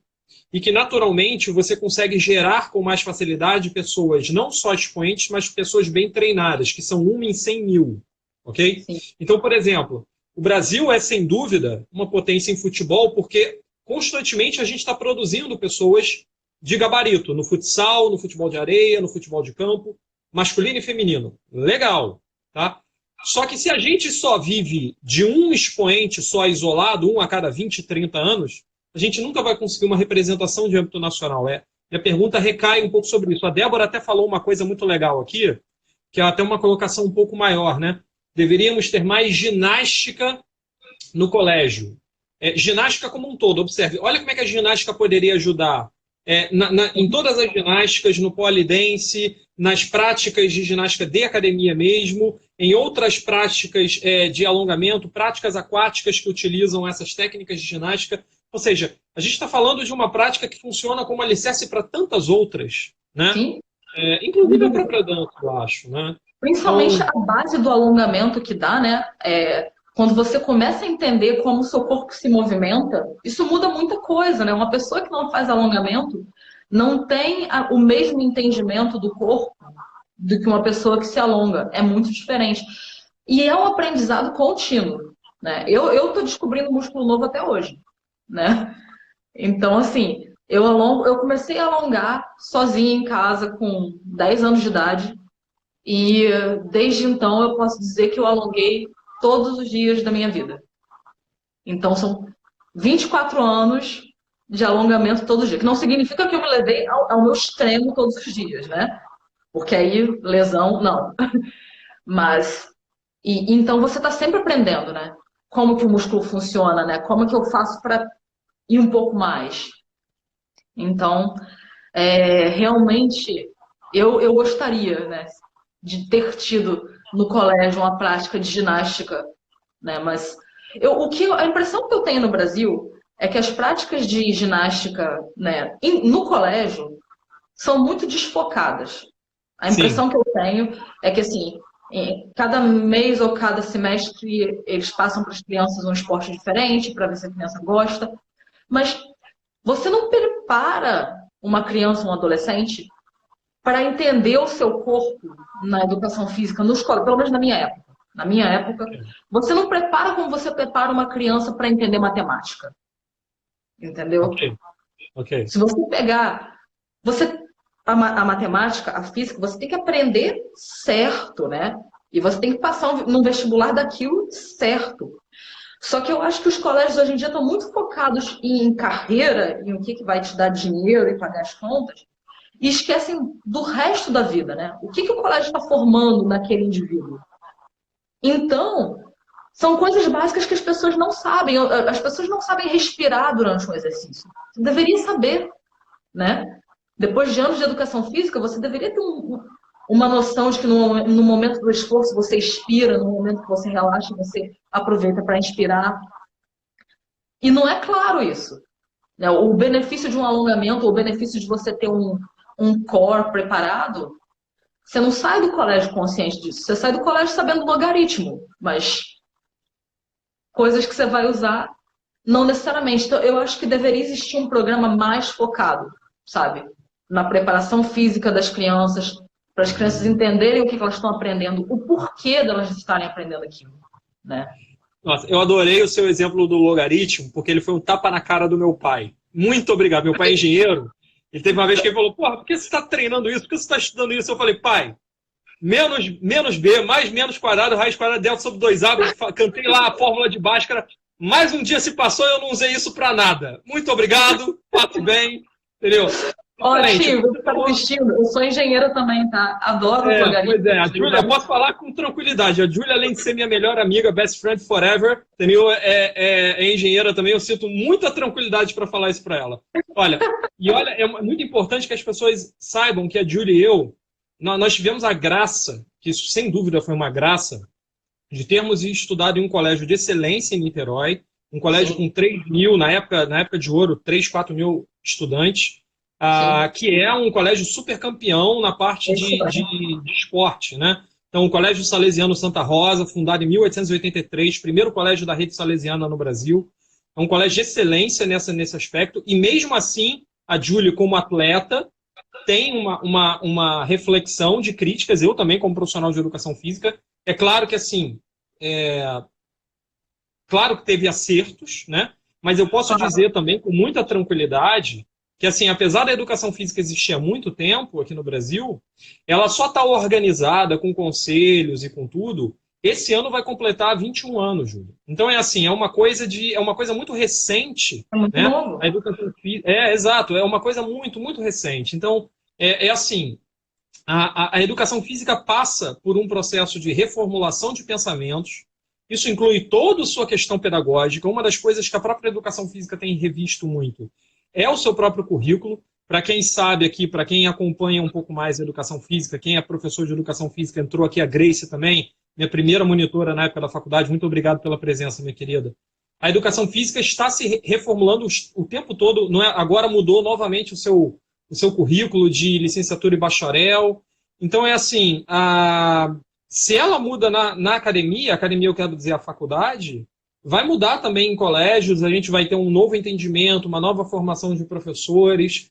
Speaker 1: e que, naturalmente, você consegue gerar com mais facilidade pessoas não só expoentes, mas pessoas bem treinadas, que são 1 em 100 mil. Ok?
Speaker 2: Sim.
Speaker 1: Então, por exemplo, o Brasil é, sem dúvida, uma potência em futebol porque constantemente a gente está produzindo pessoas de gabarito no futsal, no futebol de areia, no futebol de campo, masculino e feminino. Legal, tá? Só que se a gente só vive de um expoente só isolado, um a cada 20, 30 anos, a gente nunca vai conseguir uma representação de âmbito nacional. Minha pergunta recai um pouco sobre isso. A Débora até falou uma coisa muito legal aqui, que é até uma colocação um pouco maior, né? Deveríamos ter mais ginástica no colégio. Ginástica como um todo, observe. Olha como é que a ginástica poderia ajudar. Em todas as ginásticas, no polidense, nas práticas de ginástica de academia mesmo, em outras práticas de alongamento, práticas aquáticas que utilizam essas técnicas de ginástica. Ou seja, a gente está falando de uma prática que funciona como alicerce para tantas outras, né?
Speaker 2: Sim.
Speaker 1: Inclusive a própria dança, eu acho, né?
Speaker 2: Principalmente
Speaker 1: Então,
Speaker 2: a base do alongamento que dá, né? Quando você começa a entender como o seu corpo se movimenta, isso muda muita coisa, né? Uma pessoa que não faz alongamento não tem o mesmo entendimento do corpo do que uma pessoa que se alonga. É muito diferente. E é um aprendizado contínuo, né? Eu tô descobrindo músculo novo até hoje, né? Então, assim, eu comecei a alongar sozinha em casa com 10 anos de idade. E desde então eu posso dizer que eu alonguei todos os dias da minha vida. Então são 24 anos de alongamento todos os dias. Que não significa que eu me levei ao meu extremo todos os dias, né? Porque aí, lesão, não. Mas, então você está sempre aprendendo, né? Como que o músculo funciona, né? Como que eu faço para ir um pouco mais. Então, realmente, eu gostaria, né? De ter tido no colégio uma prática de ginástica, né? Mas a impressão que eu tenho no Brasil é que as práticas de ginástica, né, no colégio são muito desfocadas. A
Speaker 1: sim.
Speaker 2: impressão que eu tenho é que assim, cada mês ou cada semestre eles passam para as crianças um esporte diferente para ver se a criança gosta, mas você não prepara uma criança, um adolescente para entender o seu corpo na educação física, no escola, pelo menos na minha época. Na minha época, você não prepara como você prepara uma criança para entender matemática. Entendeu?
Speaker 1: Ok.
Speaker 2: Se você pegar a matemática, a física, você tem que aprender certo, né? E você tem que passar num vestibular daquilo certo. Só que eu acho que os colégios hoje em dia estão muito focados em carreira, em o que vai te dar dinheiro e pagar as contas, e esquecem do resto da vida, né? O que o colégio está formando naquele indivíduo? Então, são coisas básicas que as pessoas não sabem. As pessoas não sabem respirar durante um exercício. Você deveria saber, né? Depois de anos de educação física, você deveria ter uma noção de que no momento do esforço você expira, no momento que você relaxa, você aproveita para inspirar. E não é claro isso. Né? O benefício de um alongamento, o benefício de você ter um core preparado, você não sai do colégio consciente disso. Você sai do colégio sabendo o logaritmo, mas coisas que você vai usar, não necessariamente. Então, eu acho que deveria existir um programa mais focado, sabe? Na preparação física das crianças, para as crianças entenderem o que elas estão aprendendo, o porquê delas estarem aprendendo aquilo. né?
Speaker 1: Nossa, eu adorei o seu exemplo do logaritmo, porque ele foi um tapa na cara do meu pai. Muito obrigado. Meu pai é engenheiro. Ele teve uma vez que ele falou, porra, por que você está treinando isso? Por que você está estudando isso? Eu falei, pai, menos B, mais menos quadrado, raiz quadrada, delta sobre 2A. Cantei lá a fórmula de Bhaskara. Mais um dia se passou e eu não usei isso para nada. Muito obrigado, passe bem, entendeu?
Speaker 2: Ótimo, você está assistindo. Eu sou engenheira também, tá? Adoro os logaritmos.
Speaker 1: Pois é, a Júlia, eu posso falar com tranquilidade. A Júlia, além de ser minha melhor amiga, best friend forever, entendeu? É engenheira também. Eu sinto muita tranquilidade para falar isso para ela. Olha, é muito importante que as pessoas saibam que a Júlia e eu, nós tivemos a graça, que isso sem dúvida foi uma graça, de termos estudado em um colégio de excelência em Niterói, um colégio com 3 mil, na época de ouro, 3, 4 mil estudantes, que é um colégio super campeão na parte de esporte, né? Então, o Colégio Salesiano Santa Rosa, fundado em 1883, primeiro colégio da rede salesiana no Brasil. É um colégio de excelência nesse aspecto. E mesmo assim, a Júlia, como atleta, tem uma reflexão de críticas. Eu também, como profissional de educação física. É claro que, assim, claro que teve acertos, né? Mas eu posso dizer também, com muita tranquilidade, que, assim, apesar da educação física existir há muito tempo aqui no Brasil, ela só está organizada com conselhos e com tudo. Esse ano vai completar 21 anos, Júlia. Então, é uma coisa muito recente.
Speaker 2: É muito novo.
Speaker 1: A educação física. Exato, é uma coisa muito, muito recente. Então, assim, a educação física passa por um processo de reformulação de pensamentos. Isso inclui toda a sua questão pedagógica. Uma das coisas que a própria educação física tem revisto muito é o seu próprio currículo. Para quem sabe aqui, para quem acompanha um pouco mais a educação física, quem é professor de educação física, entrou aqui a Grace também, minha primeira monitora na época da faculdade. Muito obrigado pela presença, minha querida. A educação física está se reformulando o tempo todo. Não é? Agora mudou novamente o seu currículo de licenciatura e bacharel. Então, é assim, se ela muda na academia eu quero dizer a faculdade, vai mudar também em colégios, a gente vai ter um novo entendimento, uma nova formação de professores.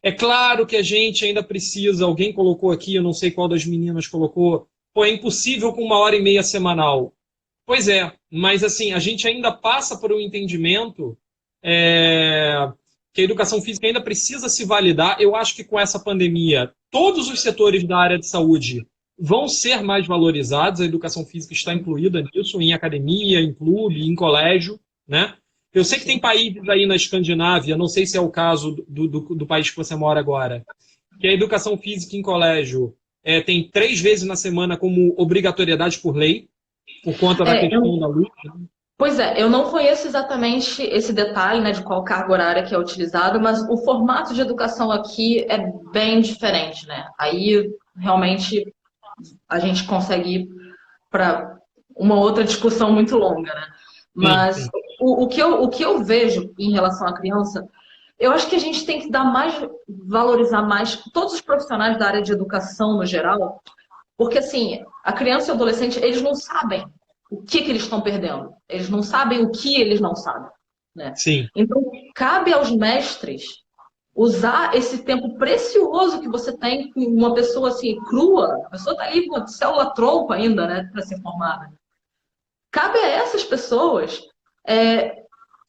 Speaker 1: É claro que a gente ainda precisa, alguém colocou aqui, eu não sei qual das meninas colocou, é impossível com 1h30 semanal. Pois é, mas assim, a gente ainda passa por um entendimento que a educação física ainda precisa se validar. Eu acho que com essa pandemia, todos os setores da área de saúde vão ser mais valorizados. A educação física está incluída nisso, em academia, em clube, em colégio, né? Eu sei que tem países aí na Escandinávia, não sei se é o caso do país que você mora agora, que a educação física em colégio tem 3 vezes na semana como obrigatoriedade por lei, por conta da questão da luz.
Speaker 2: Pois é, eu não conheço exatamente esse detalhe, né, de qual carga horária que é utilizado, mas o formato de educação aqui é bem diferente, né? Aí, realmente, a gente consegue ir para uma outra discussão muito longa, né? Mas
Speaker 1: Sim.
Speaker 2: O que eu vejo em relação à criança, eu acho que a gente tem que valorizar mais todos os profissionais da área de educação no geral, porque assim, a criança e o adolescente, eles não sabem o que eles estão perdendo. Eles não sabem o que eles não sabem, né?
Speaker 1: Sim.
Speaker 2: Então, cabe aos mestres usar esse tempo precioso que você tem com uma pessoa assim, crua. A pessoa está ali com célula tronco ainda, né, para ser formada. Cabe a essas pessoas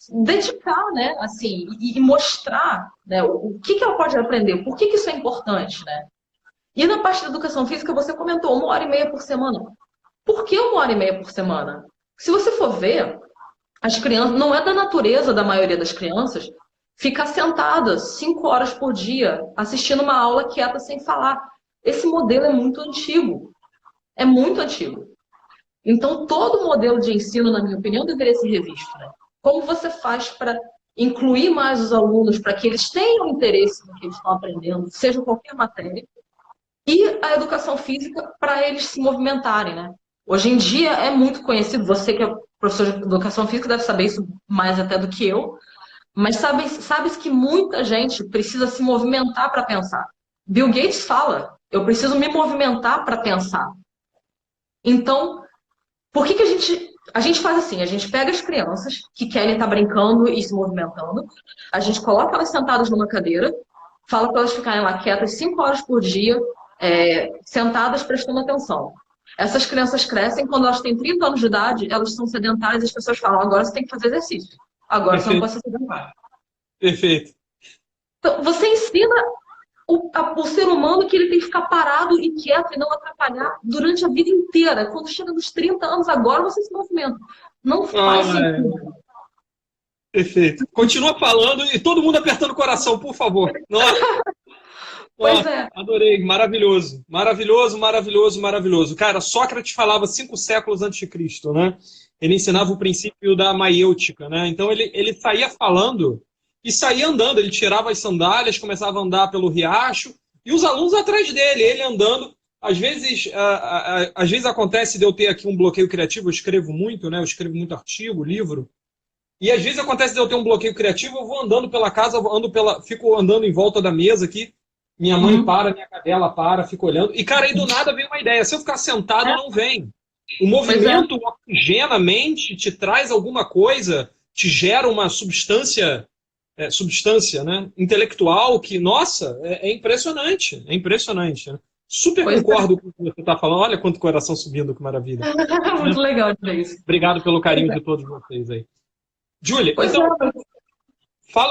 Speaker 2: dedicar, né, assim, e mostrar, né, o que ela pode aprender, por que isso é importante, né? E na parte da educação física, você comentou 1h30 por semana. Por que 1h30 por semana? Se você for ver, as crianças, não é da natureza da maioria das crianças ficar sentadas 5 horas por dia assistindo uma aula quieta sem falar. Esse modelo é muito antigo. É muito antigo. Então, todo modelo de ensino, na minha opinião, deveria ser revisto, né? Como você faz para incluir mais os alunos, para que eles tenham interesse no que eles estão aprendendo, seja qualquer matéria, e a educação física para eles se movimentarem, né? Hoje em dia é muito conhecido, você que é professor de educação física deve saber isso mais até do que eu, mas sabe que muita gente precisa se movimentar para pensar. Bill Gates fala, eu preciso me movimentar para pensar. Então, por que a gente faz assim? A gente pega as crianças que querem estar brincando e se movimentando, a gente coloca elas sentadas numa cadeira, fala para elas ficarem lá quietas 5 horas por dia, sentadas prestando atenção. Essas crianças crescem, quando elas têm 30 anos de idade, elas são sedentárias e as pessoas falam, agora você tem que fazer exercício. Agora você não
Speaker 1: Perfeito,
Speaker 2: pode ser sedentário.
Speaker 1: perfeito.
Speaker 2: Então, você ensina o ser humano que ele tem que ficar parado e quieto e não atrapalhar durante a vida inteira. Quando chega nos 30 anos, agora você se movimenta. Não faz
Speaker 1: Ah,
Speaker 2: sentido.
Speaker 1: perfeito. Continua falando e todo mundo apertando o coração, por favor. Nossa,
Speaker 2: Pois
Speaker 1: ó,
Speaker 2: é.
Speaker 1: adorei. Maravilhoso. Maravilhoso, maravilhoso, maravilhoso. Cara, Sócrates falava 5 séculos antes de Cristo, né? Ele ensinava o princípio da maiêutica, né? Então ele saía falando e saía andando. Ele tirava as sandálias, começava a andar pelo riacho e os alunos atrás dele, ele andando. Às vezes acontece de eu ter aqui um bloqueio criativo, eu escrevo muito, né? Eu escrevo muito artigo, livro. E às vezes acontece de eu ter um bloqueio criativo, eu vou andando pela casa, fico andando em volta da mesa aqui. Minha mãe
Speaker 2: Uhum.
Speaker 1: para, minha cadela para, fica olhando. E, cara, aí do nada vem uma ideia. Se eu ficar sentado,
Speaker 2: É,
Speaker 1: não vem. O
Speaker 2: pois é.
Speaker 1: movimento oxigena a mente, te traz alguma coisa, te gera uma substância, né, intelectual que, nossa, é impressionante. É impressionante. Né? Super
Speaker 2: Pois é.
Speaker 1: concordo com o que você está falando. Olha quanto coração subindo, que maravilha. Né?
Speaker 2: Muito legal de ver isso.
Speaker 1: Obrigado pelo
Speaker 2: Pois
Speaker 1: carinho
Speaker 2: é.
Speaker 1: de todos vocês aí. Júlia,
Speaker 2: Pois
Speaker 1: então,
Speaker 2: é.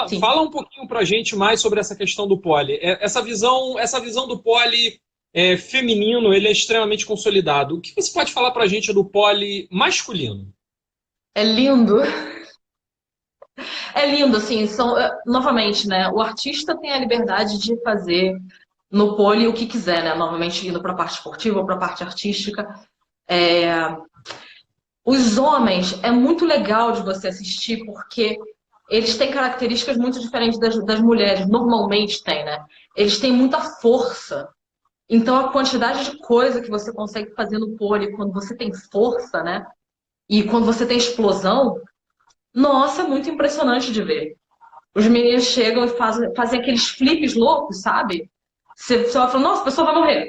Speaker 2: Sim.
Speaker 1: fala um pouquinho para a gente mais sobre essa questão do poli. Essa visão do poli feminino, ele é extremamente consolidado. O que você pode falar para a gente do poli masculino?
Speaker 2: É lindo. É lindo, assim, novamente, né? O artista tem a liberdade de fazer no pole o que quiser, né? Novamente indo para a parte esportiva ou para a parte artística. É, Os homens é muito legal de você assistir porque eles têm características muito diferentes das mulheres, normalmente tem, né? Eles têm muita força. Então a quantidade de coisa que você consegue fazer no pole quando você tem força, né? E quando você tem explosão, nossa, é muito impressionante de ver. Os meninos chegam e fazem aqueles flips loucos, sabe? Você vai falando, nossa, a pessoa vai morrer.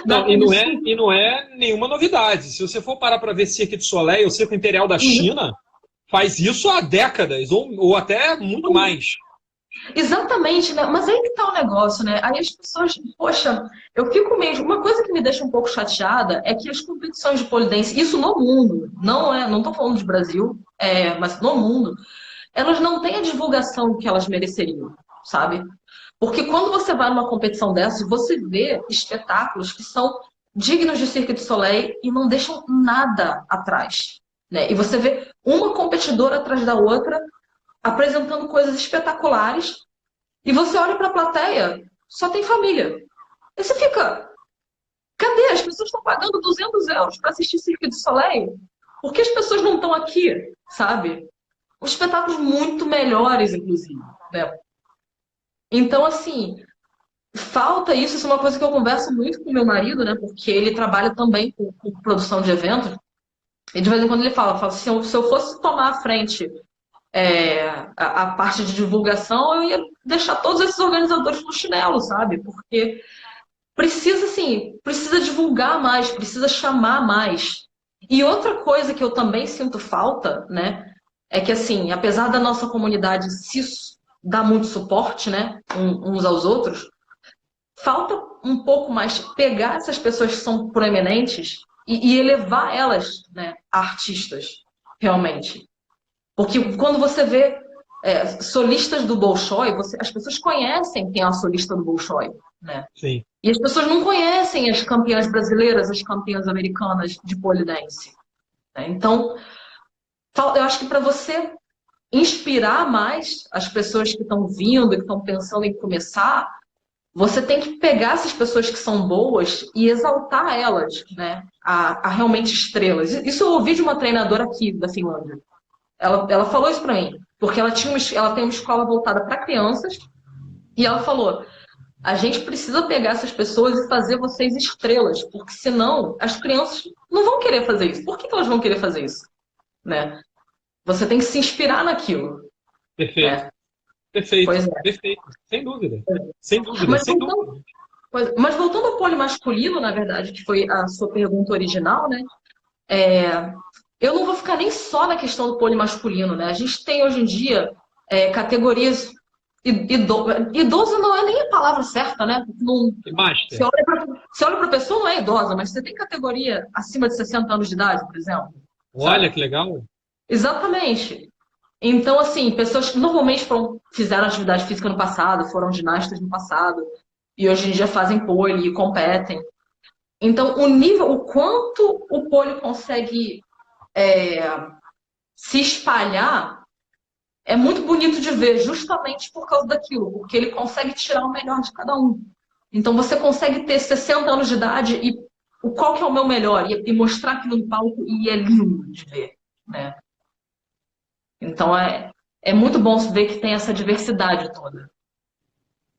Speaker 2: Dá
Speaker 1: Não, e
Speaker 2: aquele
Speaker 1: não é,
Speaker 2: susto.
Speaker 1: e não é nenhuma novidade. Se você for parar para ver Cirque du Soleil, o Circo Imperial da China faz isso há décadas, ou até muito mais.
Speaker 2: Exatamente, né? Mas aí que tá o negócio, né? Aí as pessoas, poxa, eu fico mesmo. Uma coisa que me deixa um pouco chateada é que as competições de pole dance, isso no mundo, não tô falando de Brasil, mas no mundo, elas não têm a divulgação que elas mereceriam, sabe? Porque quando você vai numa competição dessas, você vê espetáculos que são dignos de Cirque du Soleil e não deixam nada atrás, né? E você vê uma competidora atrás da outra apresentando coisas espetaculares e você olha para a plateia, só tem família. E você fica, cadê? As pessoas estão pagando 200 euros para assistir Cirque du Soleil. Por que as pessoas não estão aqui, sabe? Os espetáculos muito melhores, inclusive, né? Então, assim, falta isso. Isso é uma coisa que eu converso muito com meu marido, né? Porque ele trabalha também com produção de eventos. E de vez em quando ele fala se eu fosse tomar a frente a parte de divulgação, eu ia deixar todos esses organizadores no chinelo, sabe? Porque precisa, assim, precisa divulgar mais, precisa chamar mais. E outra coisa que eu também sinto falta, né? É que, assim, apesar da nossa comunidade se dar muito suporte, né? Uns aos outros, falta um pouco mais pegar essas pessoas que são proeminentes e elevar elas, né, a artistas, realmente. Porque quando você vê solistas do Bolshoi, as pessoas conhecem quem é a solista do Bolshoi, né?
Speaker 1: Sim.
Speaker 2: E as pessoas não conhecem as campeãs brasileiras, as campeãs americanas de pole dance, né? Então, eu acho que para você inspirar mais as pessoas que estão vindo, que estão pensando em começar, você tem que pegar essas pessoas que são boas e exaltar elas, né? A realmente estrelas. Isso eu ouvi de uma treinadora aqui da Finlândia. Ela falou isso para mim, porque ela tem uma escola voltada para crianças e ela falou: a gente precisa pegar essas pessoas e fazer vocês estrelas, porque senão as crianças não vão querer fazer isso. Por que elas vão querer fazer isso, né? Você tem que se inspirar naquilo,
Speaker 1: Perfeito,
Speaker 2: né?
Speaker 1: perfeito,
Speaker 2: Pois é.
Speaker 1: perfeito. Sem dúvida. Sem dúvida,
Speaker 2: Mas
Speaker 1: sem
Speaker 2: voltando,
Speaker 1: dúvida.
Speaker 2: mas voltando ao pole masculino, na verdade, que foi a sua pergunta original, né? Eu não vou ficar nem só na questão do pole masculino, né? A gente tem hoje em dia categorias. Idoso não é nem a palavra certa, né? Não,
Speaker 1: Master.
Speaker 2: você olha para a pessoa, não é idosa, mas você tem categoria acima de 60 anos de idade, por exemplo,
Speaker 1: Olha
Speaker 2: sabe?
Speaker 1: que legal.
Speaker 2: Exatamente. Então, assim, pessoas que normalmente fizeram atividade física no passado, foram ginastas no passado, e hoje em dia fazem pole e competem. Então, o nível, o quanto o pole consegue se espalhar é muito bonito de ver, justamente por causa daquilo, porque ele consegue tirar o melhor de cada um. Então, você consegue ter 60 anos de idade e qual que é o meu melhor, e mostrar aquilo no palco, e é lindo de ver, né? Então, é muito bom ver que tem essa diversidade toda.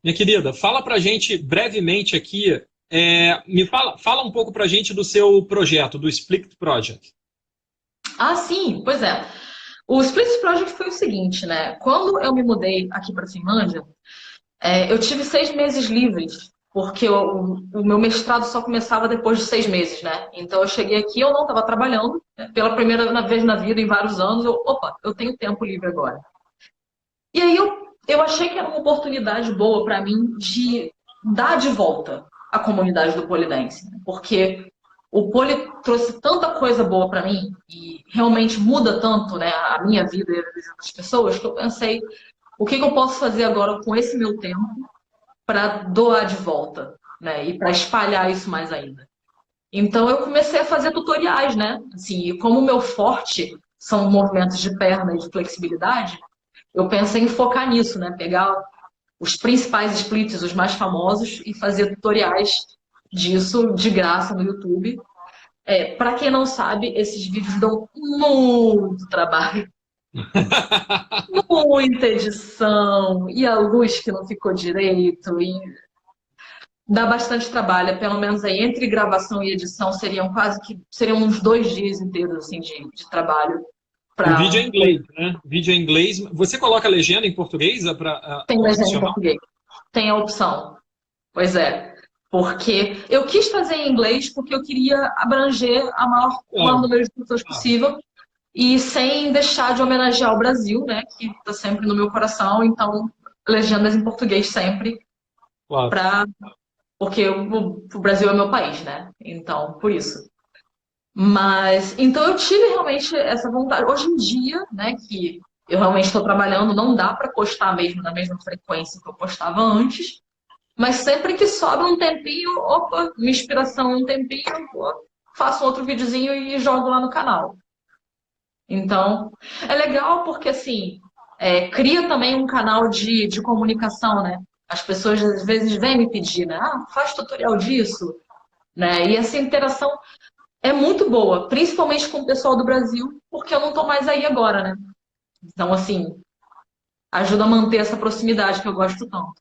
Speaker 1: Minha querida, fala pra gente brevemente aqui, fala um pouco pra gente do seu projeto, do Split Project.
Speaker 2: Ah, sim, pois é. O Split Project foi o seguinte, né? Quando eu me mudei aqui para Finlândia, eu tive 6 meses livres, porque o meu mestrado só começava depois de 6 meses, né? Então eu cheguei aqui, eu não estava trabalhando, né? Pela primeira vez na vida, em vários anos, opa, eu tenho tempo livre agora. E aí eu achei que era uma oportunidade boa para mim de dar de volta a comunidade do pole dance, né? Porque o pole trouxe tanta coisa boa para mim e realmente muda tanto, né, a minha vida e a vida das pessoas, que eu pensei, o que eu posso fazer agora com esse meu tempo para doar de volta, né, e para espalhar isso mais ainda. Então eu comecei a fazer tutoriais, né? Assim, e como o meu forte são movimentos de perna e de flexibilidade, eu pensei em focar nisso, né? Pegar os principais splits, os mais famosos, e fazer tutoriais disso de graça no YouTube. Para quem não sabe, esses vídeos dão muito trabalho, muita edição, e a luz que não ficou direito, e dá bastante trabalho. Pelo menos aí entre gravação e edição seriam uns 2 dias inteiros assim, de trabalho
Speaker 1: O vídeo é
Speaker 2: para.
Speaker 1: em inglês, né? O vídeo é em inglês. Você coloca a legenda em português para
Speaker 2: Tem legenda em
Speaker 1: opcional?
Speaker 2: português. Tem a opção. Pois é. Porque eu quis fazer em inglês porque eu queria abranger o maior
Speaker 1: Claro,
Speaker 2: número de pessoas
Speaker 1: claro,
Speaker 2: possível e sem deixar de homenagear o Brasil, né? Que está sempre no meu coração. Então, legendas em português sempre,
Speaker 1: claro.
Speaker 2: pra, porque o Brasil é meu país, né? Então, por isso. Mas, então eu tive realmente essa vontade. Hoje em dia, né, que eu realmente estou trabalhando, não dá para postar mesmo na mesma frequência que eu postava antes, mas sempre que sobra um tempinho, opa, minha inspiração um tempinho, eu faço outro videozinho e jogo lá no canal. Então, é legal porque, assim, cria também um canal de comunicação, né? As pessoas às vezes vêm me pedir, né? Ah, faz tutorial disso, né? E essa interação é muito boa, principalmente com o pessoal do Brasil, porque eu não tô mais aí agora, né? Então, assim, ajuda a manter essa proximidade que eu gosto tanto.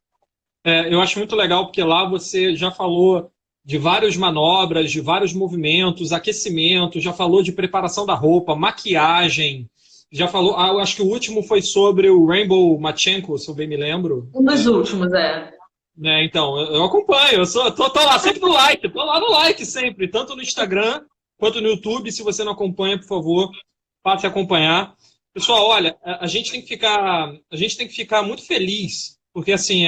Speaker 1: Eu acho muito legal porque lá você já falou de várias manobras, de vários movimentos, aquecimento, já falou de preparação da roupa, maquiagem, já falou. Ah, eu acho que o último foi sobre o Rainbow Machenko, se eu bem me lembro.
Speaker 2: Um dos últimos, é.
Speaker 1: Né, então, eu acompanho, tô lá sempre no like, tô lá no like sempre, tanto no Instagram quanto no YouTube. Se você não acompanha, por favor, passe a acompanhar. Pessoal, olha, a gente tem que ficar muito feliz, porque assim,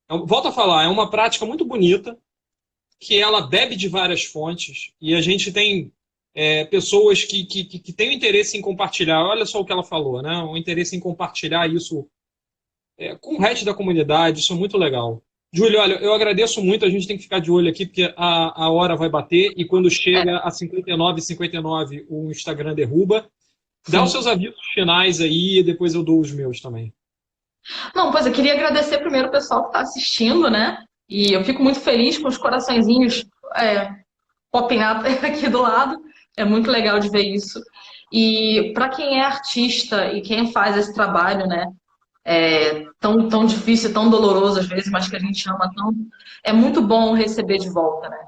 Speaker 1: volto a falar, é uma prática muito bonita, que ela bebe de várias fontes, e a gente tem pessoas que têm o interesse em compartilhar. Olha só o que ela falou, né? O interesse em compartilhar isso com o resto da comunidade, isso é muito legal. Júlio, olha, eu agradeço muito, a gente tem que ficar de olho aqui, porque a hora vai bater, e quando
Speaker 2: É,
Speaker 1: chega a 59:59, o Instagram derruba. Dá os seus
Speaker 2: sim.
Speaker 1: avisos finais aí, e depois eu dou os meus também.
Speaker 2: Não, pois eu queria agradecer primeiro o pessoal que está assistindo, né? E eu fico muito feliz com os coraçõezinhos popping up aqui do lado. É muito legal de ver isso. E para quem é artista e quem faz esse trabalho, né? Tão difícil, tão doloroso às vezes, mas que a gente ama tanto, é muito bom receber de volta, né?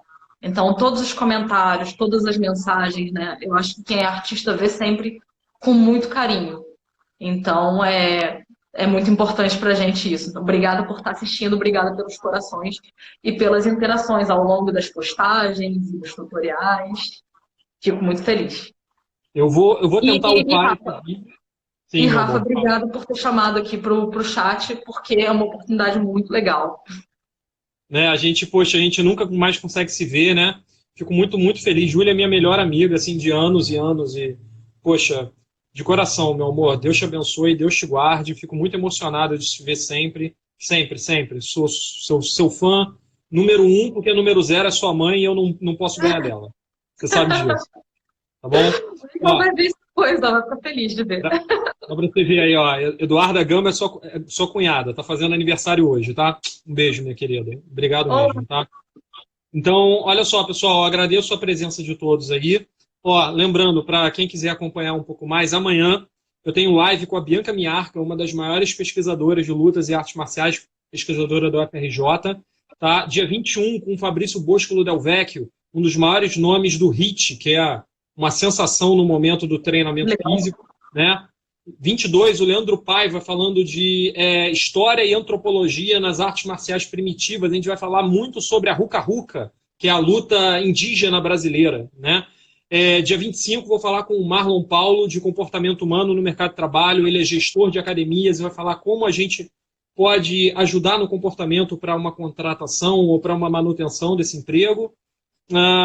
Speaker 2: Então, todos os comentários, todas as mensagens, né? Eu acho que quem é artista vê sempre com muito carinho. Então, é muito importante pra gente isso. Então, obrigada por estar assistindo, obrigada pelos corações e pelas interações ao longo das postagens e dos tutoriais. Fico muito feliz.
Speaker 1: Eu vou
Speaker 2: E,
Speaker 1: tentar upar esse
Speaker 2: Rafa,
Speaker 1: vídeo.
Speaker 2: E,
Speaker 1: Sim, meu
Speaker 2: Rafa,
Speaker 1: amor.
Speaker 2: obrigada por ter chamado aqui pro chat, porque é uma oportunidade muito legal.
Speaker 1: Né? A gente, poxa, a gente nunca mais consegue se ver, né? Fico muito, muito feliz. Júlia é minha melhor amiga, assim, de anos e anos. E, poxa, de coração, meu amor, Deus te abençoe, Deus te guarde. Fico muito emocionado de te ver sempre, sempre, sempre. Sou seu fã número um, porque número zero é sua mãe e eu não posso ganhar dela. Você sabe disso, tá bom?
Speaker 2: Então
Speaker 1: Ó,
Speaker 2: vai ver depois, ela vai ficar feliz de ver.
Speaker 1: só pra você ver aí, ó. Eduarda Gama é sua cunhada, tá fazendo aniversário hoje, tá? Um beijo, minha querida. Obrigado
Speaker 2: Oh,
Speaker 1: mesmo, tá? Então, olha só, pessoal, eu agradeço a presença de todos aí. Ó, lembrando, para quem quiser acompanhar um pouco mais, amanhã eu tenho live com a Bianca Miarca, uma das maiores pesquisadoras de lutas e artes marciais, pesquisadora do FRJ, tá? Dia 21, com o Fabrício Boscolo Del Vecchio, um dos maiores nomes do HIIT, que é uma sensação no momento do treinamento
Speaker 2: legal.
Speaker 1: físico, né? 22, o Leandro Paiva falando de história e antropologia nas artes marciais primitivas. A gente vai falar muito sobre a Ruca-Ruca, que é a luta indígena brasileira, né? Dia 25, vou falar com o Marlon Paulo de comportamento humano no mercado de trabalho. Ele é gestor de academias e vai falar como a gente pode ajudar no comportamento para uma contratação ou para uma manutenção desse emprego.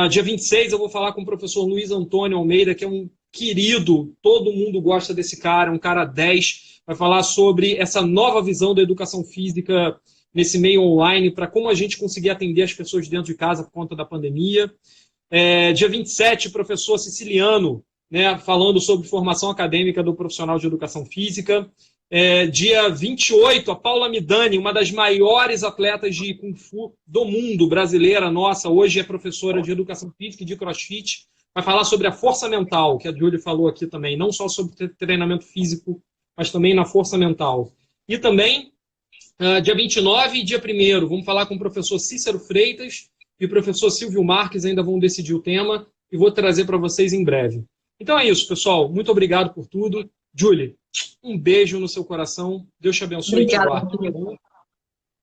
Speaker 1: Dia 26 eu vou falar com o professor Luiz Antônio Almeida, que é um querido, todo mundo gosta desse cara, um cara 10, vai falar sobre essa nova visão da educação física nesse meio online, para como a gente conseguir atender as pessoas dentro de casa por conta da pandemia. Dia 27, professor Siciliano, né, falando sobre formação acadêmica do profissional de educação física. Dia 28, a Paula Midani, uma das maiores atletas de Kung Fu do mundo, brasileira nossa, hoje é professora de educação física e de crossfit, vai falar sobre a força mental, que a Júlia falou aqui também, não só sobre treinamento físico, mas também na força mental. E também, dia 29 e dia 1º, vamos falar com o professor Cícero Freitas e o professor Silvio Marques, ainda vão decidir o tema, e vou trazer para vocês em breve. Então é isso, pessoal. Muito obrigado por tudo. Julie, um beijo no seu coração. Deus te abençoe e te
Speaker 2: Obrigada,
Speaker 1: guarde.
Speaker 2: querido.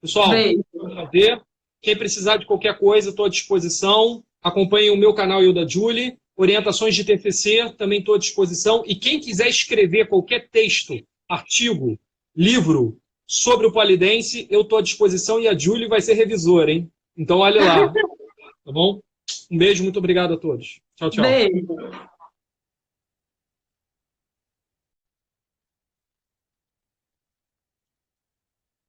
Speaker 1: Pessoal,
Speaker 2: Beijo.
Speaker 1: foi um prazer. Quem precisar de qualquer coisa, estou à disposição. Acompanhe o meu canal e o da Julie. Orientações de TCC, também estou à disposição. E quem quiser escrever qualquer texto, artigo, livro sobre o polidense, eu estou à disposição e a Julie vai ser revisora, hein? Então, olhe lá. Tá bom? Um beijo, muito obrigado a todos. Tchau, tchau.
Speaker 2: Beijo.